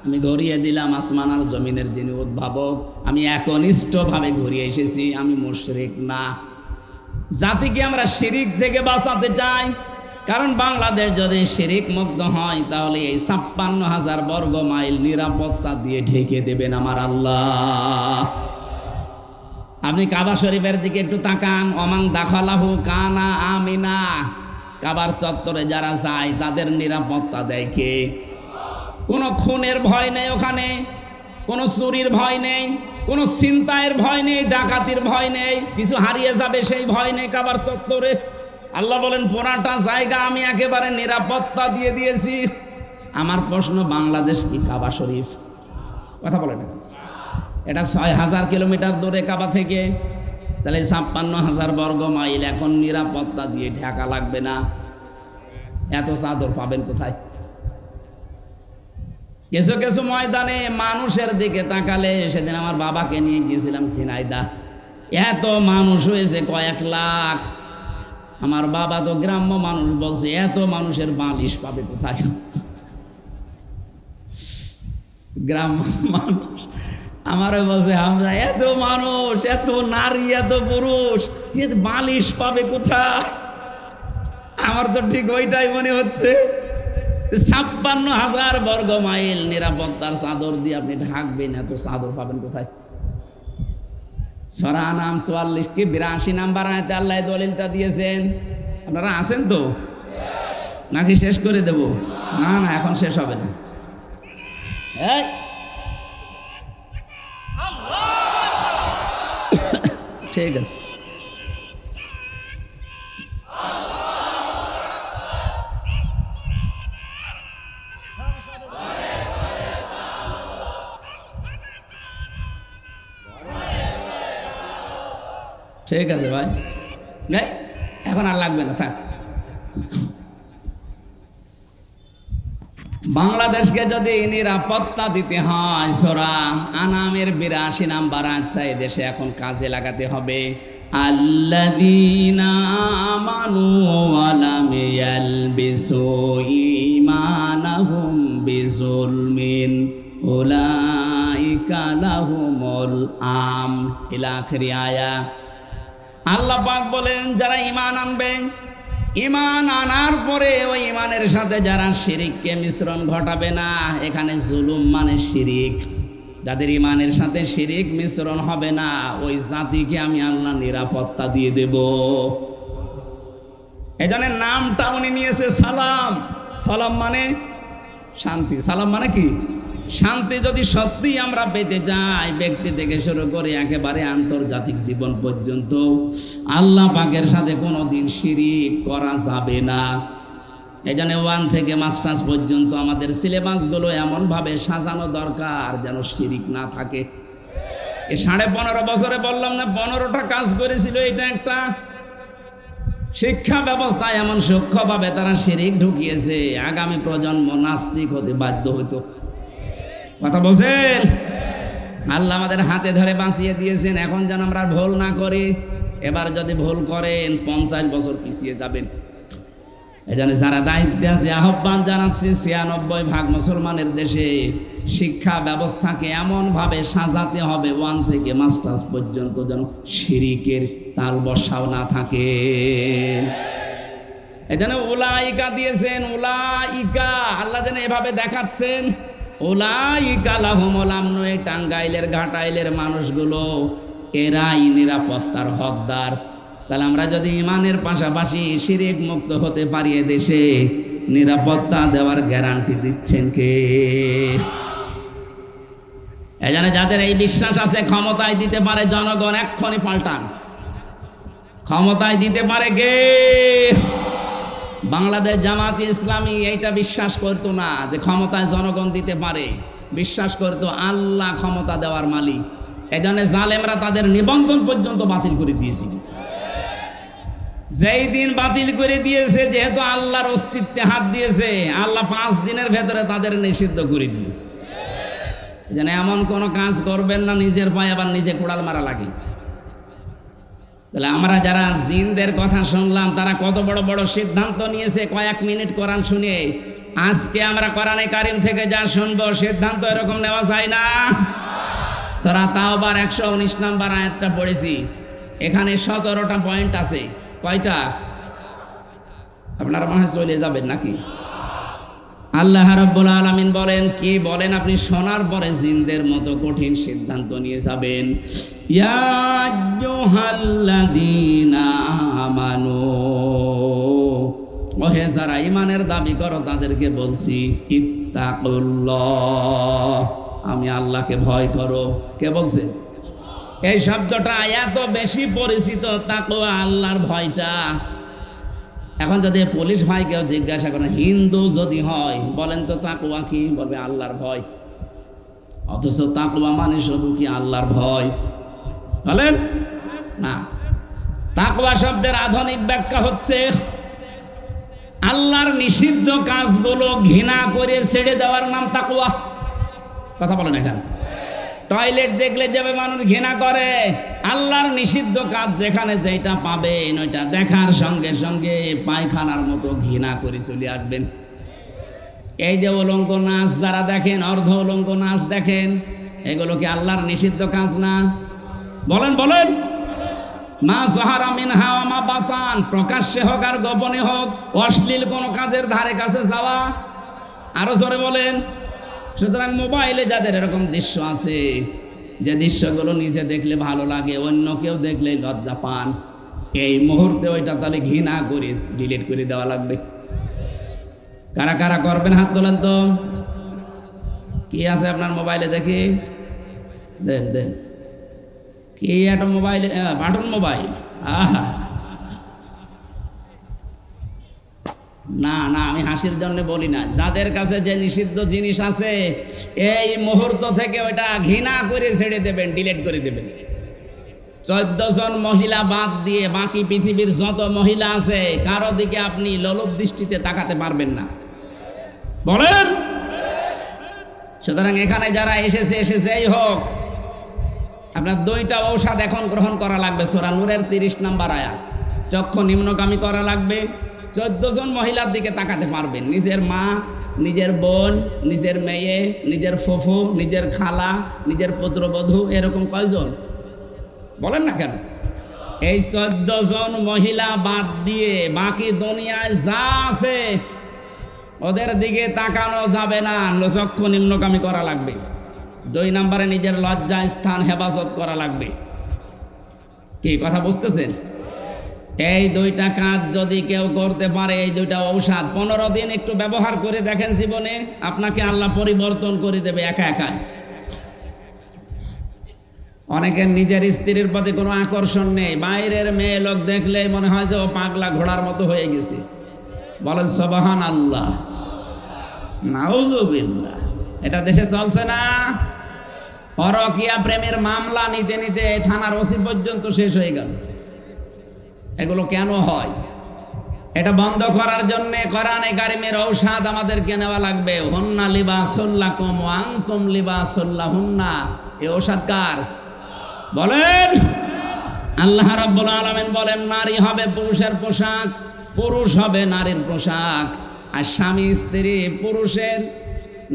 আমি ঘুরিয়ে দিলাম আসমান আর জমিনের যিনি উদ্ভাবক, আমি একনিষ্ঠভাবে ঘুরিয়ে এসেছি, আমি মুশরিক না। জাতিকে আমরা শিরিক থেকে বাঁচাতে চাই, কারণ বাংলাদেশ যদি শিরিক মুক্ত হয় তাহলে এই ৫৬,০০০ বর্গ মাইল নিরাপত্তা দিয়ে ঢেকে দেবেন আমার আল্লাহ। আপনি কাবা শরীফের দিকে একটু তাকান, অমাং দাখালাহু কানা আমিনা। কাবার চত্বরে যারা যায় তাদের নিরাপত্তা দেয় কে? কোনো খুনের ভয় নেই ওখানে, কোনো চুরির ভয় নেই, কোনো ছিনতাইয়ের ভয় নেই, ডাকাতির ভয় নেই, কিছু হারিয়ে যাবে সেই ভয় নেই কাবার চত্বরে। আল্লাহ বলেন পুরাটা জায়গা আমি একেবারে নিরাপত্তা দিয়ে দিয়েছি। আমার প্রশ্ন, বাংলাদেশ কি কাবা শরীফ? কথা বলে না, এটা ৬,০০০ কিলোমিটার দূরে কাবা থেকে। তাহলে ৫৬,০০০ বর্গ মাইল এখন নিরাপত্তা দিয়ে ঢাকা লাগবে না। এত চাদর পাবেন কোথায়? কিছু কিছু ময়দানে মানুষের দিকে তাকালে, সেদিন আমার বাবাকে নিয়ে গিয়েছিলাম ঝিনাইদহ, এত মানুষ হয়েছে কয়েক লাখ। আমার বাবা তো গ্রাম্য মানুষ, বলছে এত মানুষের বালিশ পাবে কোথায়? গ্রাম্য মানুষ আমারও বলছে, হামজা এত মানুষ, এত নারী, এত পুরুষ, বালিশ পাবে কোথায়? আমার তো ঠিক ওইটাই মনে হচ্ছে। ৫৬,০০০ বর্গ মাইল নিরাপত্তার চাদর দিয়ে আপনি ঢাকবেন, এত চাদর পাবেন কোথায়? সূরা আনআম ৪৪ কি ৮২ নাম্বার আয়াতে আল্লাহ দলিলটা দিয়েছেন। আপনারা আছেন তো নাকি শেষ করে দেব? না না, এখন শেষ হবে না। এই ঠিক আছে, ঠিক আছে ভাই, এখন আর লাগবে না, থাক। বাংলাদেশকে যদি নিরাপত্তা দিতে হয়, সূরা আনামের ৮২ নাম্বার আয়াতটা এদেশে এখন কাজে লাগাতে হবে। আল্লাযীনা আমানু ওয়া লাম ইয়ালবিসু ঈমানাহুম বিযুলমিন উলাইকা লাহুমুল আমন ইলা আখিরি আয়া। আল্লাহ পাক বলেন, যারা ঈমান আনবে, ঈমান আনার পরে ওই ঈমানের সাথে যারা শিরিককে মিশ্রণ ঘটাবে না, এখানে জুলুম মানে শিরিক, যাদের ঈমানের সাথে শিরিক মিশ্রণ হবে না, ওই জাতিকে আমি আল্লাহ নিরাপত্তা দিয়ে দেব। এজন্য নামটা উনি নিয়েছে সালাম। সালাম মানে শান্তি। সালাম মানে কি? শান্তি। যদি সত্যি আমরা পেতে যাই, ব্যক্তি থেকে শুরু করে একেবারে আন্তর্জাতিক জীবন পর্যন্ত, আল্লাহ পাকের সাথে কোনোদিন শিরিক করা যাবে না। এই জন্য 1 থেকে মাস্টার্স পর্যন্ত আমাদের সিলেবাসগুলো এমনভাবে সাজানো দরকার যেন শিরিক না থাকে। এই 15.5 বছরে বললাম না 15টা কাজ করেছিল, এটা একটা শিক্ষা ব্যবস্থা এমন সূক্ষ্মভাবে তারা শিরিক ঢুকিয়েছে, আগামী প্রজন্ম নাস্তিক হতে বাধ্য হতো। কথা বলছেন? আল্লাহ আমাদের হাতে ধরে বাঁচিয়ে দিয়েছেন, এখন যেন আমরা ভুল না করি। এবার যদি ভুল করেন 50 বছর পিছিয়ে যাবেন। এজন্য যারা দায়িত্বে আছে আহ্বান জানাচ্ছি ৯৬% মুসলমানের দেশে শিক্ষা ব্যবস্থাকে এমনভাবে সাজাতে হবে 1 থেকে মাস্টার্স পর্যন্ত যেন শিরিকের তাল বসাও না থাকে। এজন্য উলাইকা দিয়েছেন, উলাইকা আল্লাহ যেন এভাবে দেখাচ্ছেন, উলাইকা লাহুমুল আমন। এই টাঙ্গাইলের ঘাটাইলের মানুষগুলো এরাই নিরাপত্তার হকদার। তাহলে আমরা যদি ইমানের পাশাপাশি শিরিক মুক্ত হতে পারি, দেশে নিরাপত্তা দেওয়ার গ্যারান্টি দিচ্ছেন কে? এজন্য যাদের এই বিশ্বাস আছে ক্ষমতায় দিতে পারে জনগণ, এক্ষুনি পাল্টান। ক্ষমতায় দিতে পারে কে? বাংলাদেশ জামাত ইসলামী এইটা বিশ্বাস করতো না যে ক্ষমতায় জনগণ দিতে পারে, বিশ্বাস করতো আল্লাহ ক্ষমতা দেওয়ার মালিক। এজন্য জালেমরা তাদের নিবন্ধন পর্যন্ত বাতিল করে দিয়েছিল। যেই দিন বাতিল করে দিয়েছে, যেহেতু আল্লাহর অস্তিত্বে হাত দিয়েছে, আল্লাহ 5 দিনের ভেতরে তাদের নিষিদ্ধ করে দিয়েছে। যেন এমন কোনো কাজ করবেন না নিজের পায়ে আবার নিজে কোড়াল মারা লাগে। তাহলে আমরা যারা জিনদের কথা শুনলাম, তারা কত বড় বড় সিদ্ধান্ত নিয়েছে কয়েক মিনিট কোরআন শুনে। আজকে আমরা কোরআনে কারিম থেকে যা শুনবো, সিদ্ধান্ত এরকম নেওয়া যায় না। সূরা তাওবার 119 নম্বর আয়াতটা পড়েছি। এখানে 17টা পয়েন্ট আছে। কয়টা? আপনারা মনে হয় চলে যাবেন নাকি? আল্লাহ রাব্বুল আলামিন বলেন, কি বলেন? আপনি শোনার পরে জিনদের মতো কঠিন সিদ্ধান্ত নিয়ে যাবেন। ইয়া আইয়ুহাল্লাযীনা আমানু, ওহে যারা ঈমানের দাবি করো তাদেরকে বলছি, ইত্তাকুল্লাহ, আমি আল্লাহকে ভয় করো। কে বলছে? এই শব্দটা এত বেশি পরিচিত, তাকওয়া, আল্লাহর ভয়টা। এখন যদি পুলিশ ভাইকেও জিজ্ঞাসা করেন, হিন্দু যদি হয়, বলেন তো তাকওয়া কি? বলবে আল্লাহর ভয়। অথচ তাকওয়া মানে শুধু কি আল্লাহর ভয়? বলেন না। তাকওয়া শব্দের আধুনিক ব্যাখ্যা হচ্ছে আল্লাহর নিষিদ্ধ কাজগুলো ঘৃণা করে ছেড়ে দেওয়ার নাম তাকওয়া। কথা বলেন এখানে। টয়লেট দেখলে যাবে মানুষ ঘৃণা করে, আল্লাহর নিষিদ্ধ কাজ যেখানে যেটা পাবেন ওইটা দেখার সঙ্গে সঙ্গে পায়খানার মতো ঘৃণা করে চলে আসবেন। এই যে উলঙ্গ নাচ যারা দেখেন, অর্ধ উলঙ্গ নাচ দেখেন, এগুলো কি আল্লাহর নিষিদ্ধ কাজ না? বলেন বলেন। মা যাহারা মিনহা ওয়া মা বাতান, প্রকাশ্যে হোক আর গোপনে হোক, অশ্লীল কোনো কাজের ধারে কাছে যাওয়া। আরো জোরে বলেন। সুতরাং মোবাইলে যাদের এরকম দৃশ্য আছে, যে দৃশ্যগুলো নিজে দেখলে ভালো লাগে, অন্য কেউ দেখলে লজ্জা পান, এই মুহূর্তে ওইটা তাহলে ঘৃণা করে ডিলিট করে দেওয়া লাগবে। কারা কারা করবেন হাত তোলেন তো। কি আছে আপনার মোবাইলে? দেখি, দেন দেন। কি একটা মোবাইলে? Button mobile. আহা, না না, আমি হাসির জন্য বলি না। যাদের কাছে যে নিষিদ্ধ জিনিস আছে, এই মুহূর্ত থেকে ওইটা ঘৃণা করে ছেড়ে দেবেন, ডিলিট করে দেবেন। 14 জন মহিলা বাদ দিয়ে বাকি পৃথিবীর যত মহিলা আছে, কারো দিকে আপনি লোলুপ দৃষ্টিতে তাকাতে পারবেন না। বলেন। সুতরাং এখানে যারা এসেছেই হোক, আপনার 2টা ঔষধ এখন গ্রহণ করা লাগবে। সূরা নূরের 30 নম্বর আয়াত। চক্ষু নিম্নগামী করা লাগবে। 14 জন মহিলার দিকে তাকাতে পারবেন। নিজের মা, নিজের বোন, নিজের মেয়ে, নিজের ফুফু, নিজের খালা, নিজের পুত্রবধূ, এরকম কয়জন? বলেন না কেন? এই 14 জন মহিলা বাদ দিয়ে বাকি দুনিয়ায় যা আছে ওদের দিকে তাকানো যাবে না, চক্ষু নিম্নগামী করা লাগবে। 2 নম্বরে নিজের লজ্জা স্থান হেফাজত করা লাগবে। কি কথা বুঝতেছেন? এই 2টা কাজ যদি কেউ করতে পারে, এই 2টা ঔষধ 15 দিন একটু ব্যবহার করে দেখেন, জীবনে আপনাকে আল্লাহ পরিবর্তন করে দেবে একা একা। অনেকের নিজের স্ত্রীর প্রতি কোনো আকর্ষণ নেই, বাইরের মেয়ে লোক দেখলে মনে হয় যে ও পাগলা ঘোড়ার মতো হয়ে গেছে। বলেন সুবহানাল্লাহ, নাউযুবিল্লাহ। এটা দেশে চলছে না? পরকীয়া প্রেমের মামলা নিতে নিতে থানার ওসি পর্যন্ত শেষ হয়ে গেল। এগুলো কেন হয়? এটা বন্ধ করার জন্য কোরআনে কারিমের ঔষধ আমাদেরকে নেওয়া লাগবে। হুন্না লিবাসুল লাকুম ওয়া আনতুম লিবাসুল লাহুন্না। এই ঔষধ কার? বলেন। আল্লাহ রাব্বুল আলামিন বলেন, নারী হবে পুরুষের পোশাক, পুরুষ হবে নারীর পোশাক, আর স্বামী স্ত্রী পুরুষের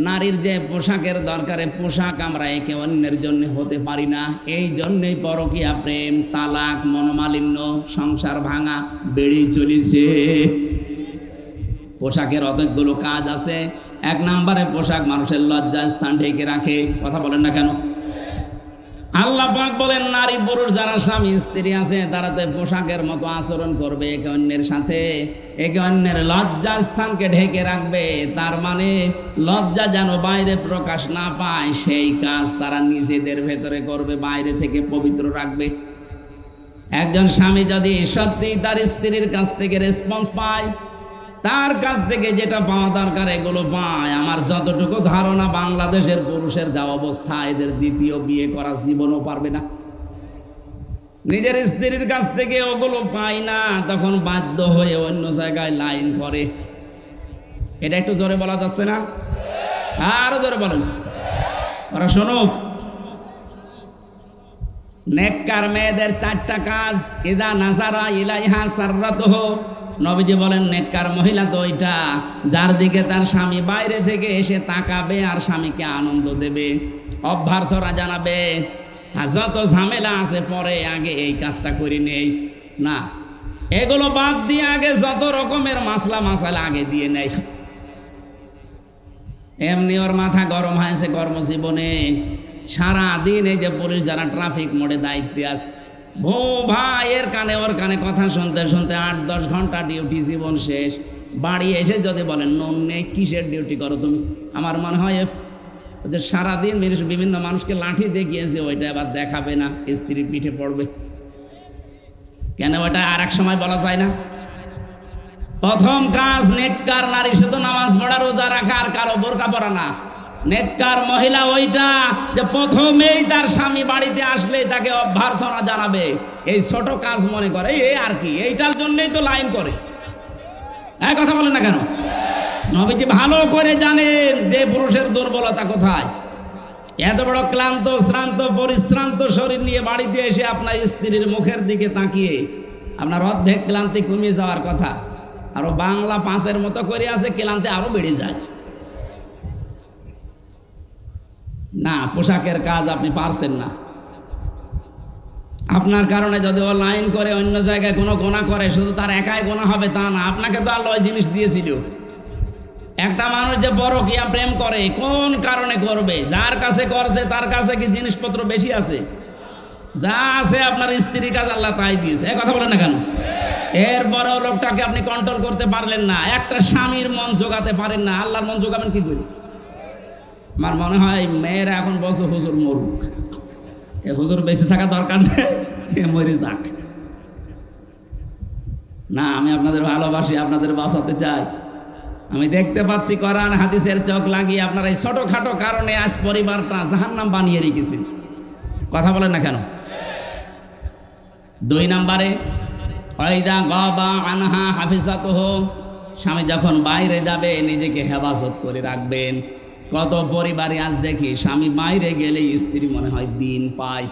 নারীর যে পোশাকের দরকারে পোশাক আমরা একে অন্যের জন্য হতে পারি না। এই জন্যই পরকীয়া, প্রেম, তালাক, মনোমালিন্য, সংসার ভাঙা বেড়েই চলেছে। পোশাকের অনেকগুলো কাজ আছে। এক নম্বরে পোশাক মানুষের লজ্জা স্থান ঢেকে রাখে। কথা বলেন না কেন? আল্লাহ পাক বলেন নারী পুরুষ যারা স্বামী স্ত্রী আছে তারা তো পোশাকের মতো আচরণ করবে একে অন্যের সাথে, একে অন্যের লজ্জা স্থানকে ঢেকে রাখবে। তার মানে লজ্জা যেন বাইরে প্রকাশ না পায় সেই কাজ তারা নিজেদের ভেতরে করবে, বাইরে থেকে পবিত্র রাখবে। একজন স্বামী যদি সত্যি তার স্ত্রীর কাছ থেকে রেসপন্স পায়, তার কাছ থেকে যেটা পাওয়া দরকার এগুলো পায়, আমার যতটুকু ধারণা বাংলাদেশের পুরুষের যা অবস্থা, এদের দ্বিতীয় বিয়ে করা জীবনও পারবে না। নিজের স্ত্রীর কাছ থেকে ওগুলো পায় না, তখন বাধ্য হয়ে অন্য জায়গায় লাইন করে। এটা একটু জোরে বলা যাচ্ছে না? আরো জোরে বলেন, ওরা শুনুক। নেককার মেয়েদের 4টা কাজ। ইদা নাজারা ইলাইহা সাররাতুহু, নবীজি বলেন নেককার মহিলা তো ওইটা যার দিকে তার স্বামী বাইরে থেকে এসে তাকাবে আর স্বামীকে আনন্দ দেবে, অভ্যর্থনা জানাবে। আর যত ঝামেলা আছে পরে আগে এই কাজটা করি নেই না, এগুলো বাদ দিয়ে আগে যত রকমের মাসলা মাসালা আগে দিয়ে নেই। এমনি ওর মাথা গরম হয়েছে কর্মজীবনে। সারাদিন এই যে পুলিশ যারা ট্রাফিক মোড়ে দায়িত্বে আছে, ভো ভাই এর কানে ওর কানে কথা শুনতে শুনতে 8-10 ঘন্টা ডিউটি, জীবন শেষ। বাড়ি এসে যদি বলেন নুন নেই, কিসের ডিউটি করো তুমি? আমার মনে হয় যে সারাদিন বিভিন্ন মানুষকে লাঠি দেখিয়েছে, ওইটা আবার দেখাবে না, স্ত্রীর পিঠে পড়বে। কেন ওটা আর এক সময় বলা যায় না? প্রথম কাজ নেককার নারী শুধু নামাজ পড়া, রোজা রাখা আর কারো বোরকা পরা না। নেককার মহিলা ওইটা যে প্রথমেই তার স্বামী বাড়িতে আসলে তাকে অভ্যর্থনা জানাবে। এই ছোট কাজ মনে করে এই আর কি, এইটার জন্যই তো লাইন করে। এই কথা বলেন না কেন? নবীজি ভালো করে জানেন যে পুরুষের দুর্বলতা কোথায়। এত বড় ক্লান্ত শ্রান্ত পরিশ্রান্ত শরীর নিয়ে বাড়িতে এসে আপনার স্ত্রীর মুখের দিকে তাকিয়ে আপনার অর্ধেক ক্লান্তি কমিয়ে যাওয়ার কথা, আরো বাংলা 5-এর মতো করে আছে, ক্লান্তি আরো বেড়ে যায়। না, পোশাকের কাজ আপনি পারছেন না। আপনার কারণে যদি ও লাইন করে অন্য জায়গায় কোনো গোনা করে, শুধু তার একাই গোনা হবে তা না, আপনাকে তো আল্লাহ জিনিস দিয়েছিল। একটা মানুষ যে পরকীয়া প্রেম করে কোন কারণে করবে? যার কাছে করছে তার কাছে কি জিনিসপত্র বেশি আছে? যা আছে আপনার স্ত্রীর কাছে আল্লাহ তাই দিয়েছে। এই কথা বলেন না কেন? এরপরেও লোকটাকে আপনি কন্ট্রোল করতে পারলেন না, একটা স্বামীর মন জোগাতে পারেন না, আল্লাহর মন জোগাবেন কি করে? আমার মনে হয় মেয়েরা এখন বলছে হুজুর মরুক, এ হুজুর বেঁচে থাকা দরকার নেই, মরে যাক। না, আমি আপনাদের ভালোবাসি, আপনাদের বাঁচাতে চাই। আমি দেখতে পাচ্ছি কোরআন হাদিসের চোখ লাগিয়ে আপনারা এই ছোটখাটো কারণে আজ পরিবারটা জাহান্নাম বানিয়ে রেখেছেন। কথা বলেন না কেন? 2 নম্বরে ওয়াইদা গাবা আনহা হাফিজাতুহু, স্বামী যখন বাইরে যাবে নিজেকে হেফাজত করে রাখবেন। কত পরিবারে আজ দেখি স্বামী বাইরে গেলে স্ত্রী মনে হয় দিন পায়,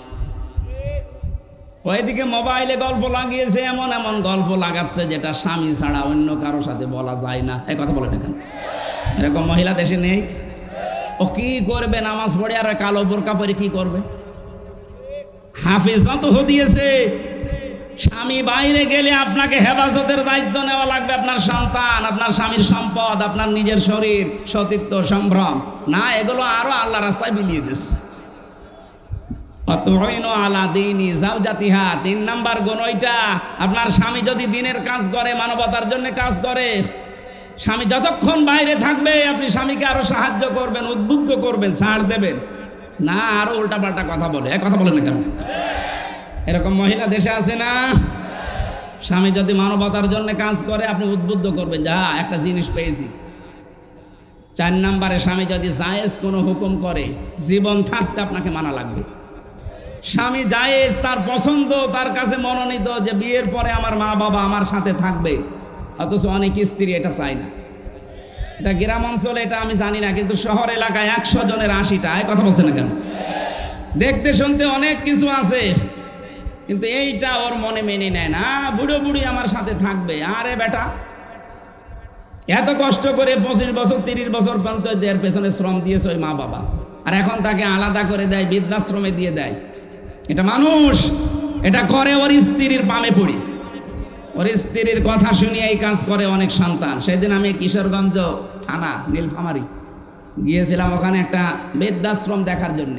ওইদিকে মোবাইলে গল্প লাগিয়েছে, এমন এমন গল্প লাগাচ্ছে যেটা স্বামী ছাড়া অন্য কারো সাথে বলা যায় না। এই কথা বলে দেখেন, এরকম মহিলা দেশে নেই? ও কি করবে? নামাজ পড়ে আর কালো বোরকা পরে কি করবে? হাফিজত দিয়েছে। স্বামী বাইরে গেলে আপনাকে হেফাজতের দায়িত্ব নেওয়া লাগবে। আপনার সন্তান, আপনার স্বামীর সম্পদ, আপনার নিজের শরীর, সতীত্ব, সম্ভ্রম না, এগুলো আরো আল্লাহ রাস্তায় বিলিয়ে দিচ্ছে। আলা দীনি যাওজাতিহা, 3 নাম্বার গুণ ওইটা। আপনার স্বামী যদি দিনের কাজ করে, মানবতার জন্য কাজ করে, স্বামী যতক্ষণ বাইরে থাকবে আপনি স্বামীকে আরো সাহায্য করবেন, উদ্বুদ্ধ করবেন, ছাড় দেবেন না, আরো উল্টাপাল্টা কথা বলে। এক কথা বলেন না কেন? এরকম মহিলা দেশে আছে না? স্বামী যদি মানবতার জন্য কাজ করে আপনি উদ্বুদ্ধ করবেন, যা একটা জিনিস পেয়েছি। 4 নম্বরে স্বামী যদি জায়েজ কোনো হুকুম করে, জীবন থাকতে আপনাকে মানা লাগবে। স্বামী জায়েজ, তার পছন্দ, তার কাছে মনোনীত যে বিয়ের পরে আমার মা বাবা আমার সাথে থাকবে, অথচ অনেক স্ত্রী এটা চায় না। এটা গ্রাম অঞ্চলে এটা আমি জানি না, কিন্তু শহর এলাকায় 100 জনের 80টা। এই কথা বলছে না কেন? দেখতে শুনতে অনেক কিছু আছে, কিন্তু এইটা ওর মনে মেনে নেয় না, বুড়ো বুড়ি আমার সাথে থাকবে। আরে বেটা, এত কষ্ট করে 25 বছর 30 বছর পর্যন্ত এর পেছনে শ্রম দিয়েছে ওই মা বাবা, আর এখন তাকে আলাদা করে দেয়, বৃদ্ধাশ্রমে দিয়ে দেয়। এটা মানুষ? এটা করে ওর স্ত্রীর পামে পড়ি, ওর স্ত্রীর কথা শুনিয়ে এই কাজ করে অনেক সন্তান। সেদিন আমি কিশোরগঞ্জ থানা নীলফামারী গিয়েছিলাম, ওখানে একটা বৃদ্ধাশ্রম দেখার জন্য।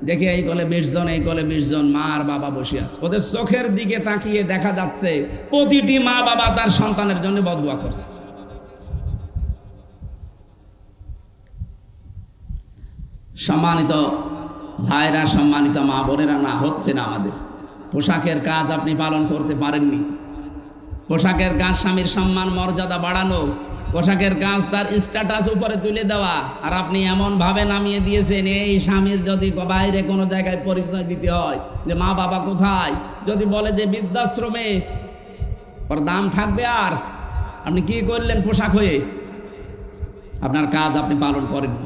দেখে এই কোলে 20 জন, এই কোলে 20 জন মা আর বাবা বসে আছে। ওদের চোখের দিকে তাকিয়ে দেখা যাচ্ছে প্রতিটি মা বাবা তার সন্তানের জন্য বদদুয়া করছে। সম্মানিত ভাইরা, সম্মানিত মা বোনেরা, না হচ্ছে না আমাদের। পোশাকের কাজ আপনি পালন করতে পারেননি। পোশাকের কাজ স্বামীর সম্মান মর্যাদা বাড়ানো, পোশাকের কাজ তার স্ট্যাটাস উপরে তুলে দেওয়া, আর আপনি এমন ভাবে নামিয়ে দিয়েছেন এই স্বামীর যদি বাইরে কোনো জায়গায় পরিচয় দিতে হয় যে মা বাবা কোথায়, যদি বলে যে বৃদ্ধাশ্রমে, ওর দাম থাকবে। আর আপনি কি করলেন পোশাক হয়ে? আপনার কাজ আপনি পালন করেননি।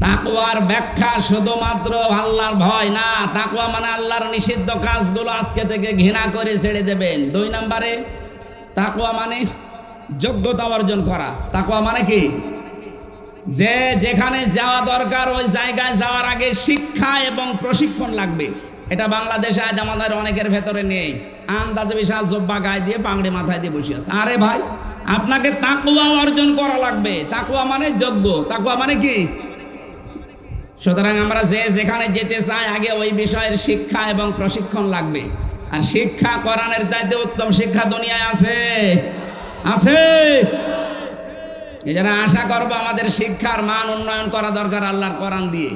তাকওয়ার ব্যাখ্যা শুধুমাত্র আল্লাহর ভয় না। তাকওয়া মানে আল্লাহর নিষিদ্ধ কাজগুলো আজকে থেকে ঘৃণা করে ছেড়ে দেবেন। 2 নম্বরে তাকওয়া মানে যোগ্যতা অর্জন করা। তাকওয়া মানে কি? যে যেখানে যাওয়া দরকার ওই জায়গায় যাওয়ার আগে শিক্ষা এবং প্রশিক্ষণ লাগবে। এটা বাংলাদেশে আজ আমাদের অনেকের ভেতরে নেই। আন্দাজে বিশাল জব্বা গায়ে দিয়ে পাগড়ি মাথায় দিয়ে বসে আছে। আরে ভাই, আপনাকে তাকওয়া অর্জন করা লাগবে। তাকওয়া মানে যোগ্য। তাকওয়া মানে কি? সুতরাং আমরা যে যেখানে যেতে চাই আগে ওই বিষয়ের শিক্ষা এবং প্রশিক্ষণ লাগবে। আর শিক্ষা কোরআনের চাইতে উত্তম শিক্ষা দুনিয়ায় আছে? আছে। এই জন্য আশা করবো আমাদের শিক্ষার মান উন্নয়ন করা দরকার আল্লাহর কোরআন দিয়ে।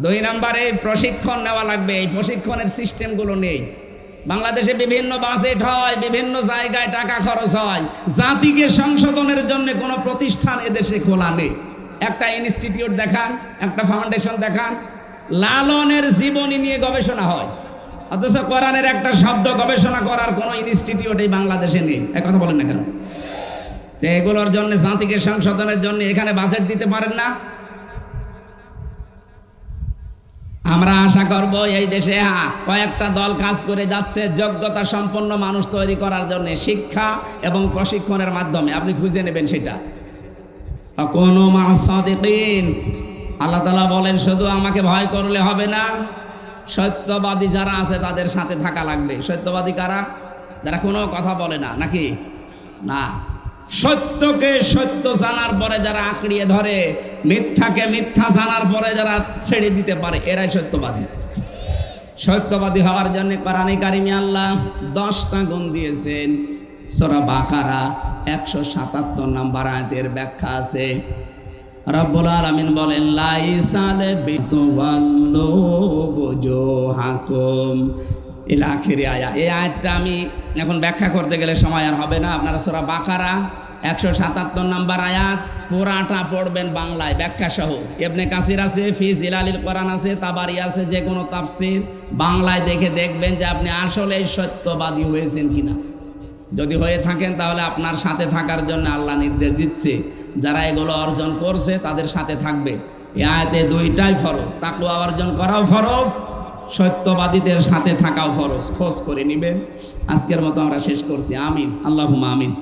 2 নম্বরে প্রশিক্ষণ নেওয়া লাগবে। এই প্রশিক্ষণের সিস্টেমগুলো নেই বাংলাদেশে। বিভিন্ন বাজেট হয়, বিভিন্ন জায়গায় টাকা খরচ হয়, জাতিকে সংশোধনের জন্য কোনো প্রতিষ্ঠান এদেশে খোলা নেই। একটা ইনস্টিটিউট দেখান, একটা ফাউন্ডেশন দেখান, লালনের জীবনী নিয়ে গবেষণা হয়, অথচ কোরআনের একটা শব্দ গবেষণা করার কোনো ইনস্টিটিউট এই বাংলাদেশে নেই। এক কথা বলেন না কেন? তো এগুলোর জন্য, জাতিকে সংশোধনের জন্য এখানে বাজেট দিতে পারেন না। আমরা আশা করব এই দেশে কয়েকটা দল কাজ করে যাচ্ছে যোগ্যতা সম্পন্ন মানুষ তৈরি করার জন্য শিক্ষা এবং প্রশিক্ষণের মাধ্যমে। আপনি খুঁজে নেবেন সেটা। কোনো মাসাদিকিন, আল্লাহ তাআলা বলেন শুধু আমাকে ভয় করলে হবে না, সত্যবাদী যারা আছে তাদের সাথে থাকা লাগবে। সত্যবাদী কারা? যারা কোনো কথা বলে না, নাকি না? সত্যকে সত্য জানার পরে যারা আঁকড়িয়ে ধরে, মিথ্যাকে মিথ্যা জানার পরে যারা ছেড়ে দিতে পারে, এরাই সত্যবাদী। সত্যবাদী হওয়ার জন্য কোরআনে কারিমে আল্লাহ 10টা গুণ দিয়েছেন। সূরা বাকারা 177 নম্বর আয়াতের ব্যাখ্যা আছে। রব্বুল আলামিন বলেন লাইসাল বিতুওয়াল্লু বুজুহাকুম ইলা আখিরি আয়া। এই আয়াতটা আমি এখন ব্যাখ্যা করতে গেলে সময় আর হবে না। আপনারা সূরা বাকারা 177 নম্বর আয়াত পুরাটা পড়বেন বাংলায় ব্যাখ্যা সহ। ইবনে কাসির আছে, ফি জিলালিল কোরআন আছে, তাবারি আছে, যে কোনো তাফসীর বাংলায় দেখে দেখবেন যে আপনি আসলে সত্যবাদী হয়েছেন কিনা। যদি হয়ে থাকেন তাহলে আপনার সাথে থাকার জন্য আল্লাহ নির্দেশ দিচ্ছে, যারা এগুলো অর্জন করছে তাদের সাথে থাকবে। এই আয়াতে 2টাই ফরজ, তাকওয়া অর্জন করাও ফরজ, সত্যবাদীদের সাথে থাকাও ফরজ। খোঁজ করে নেবেন। আজকের মতো আমরা শেষ করছি। আমিন, আল্লাহুম্মা আমিন।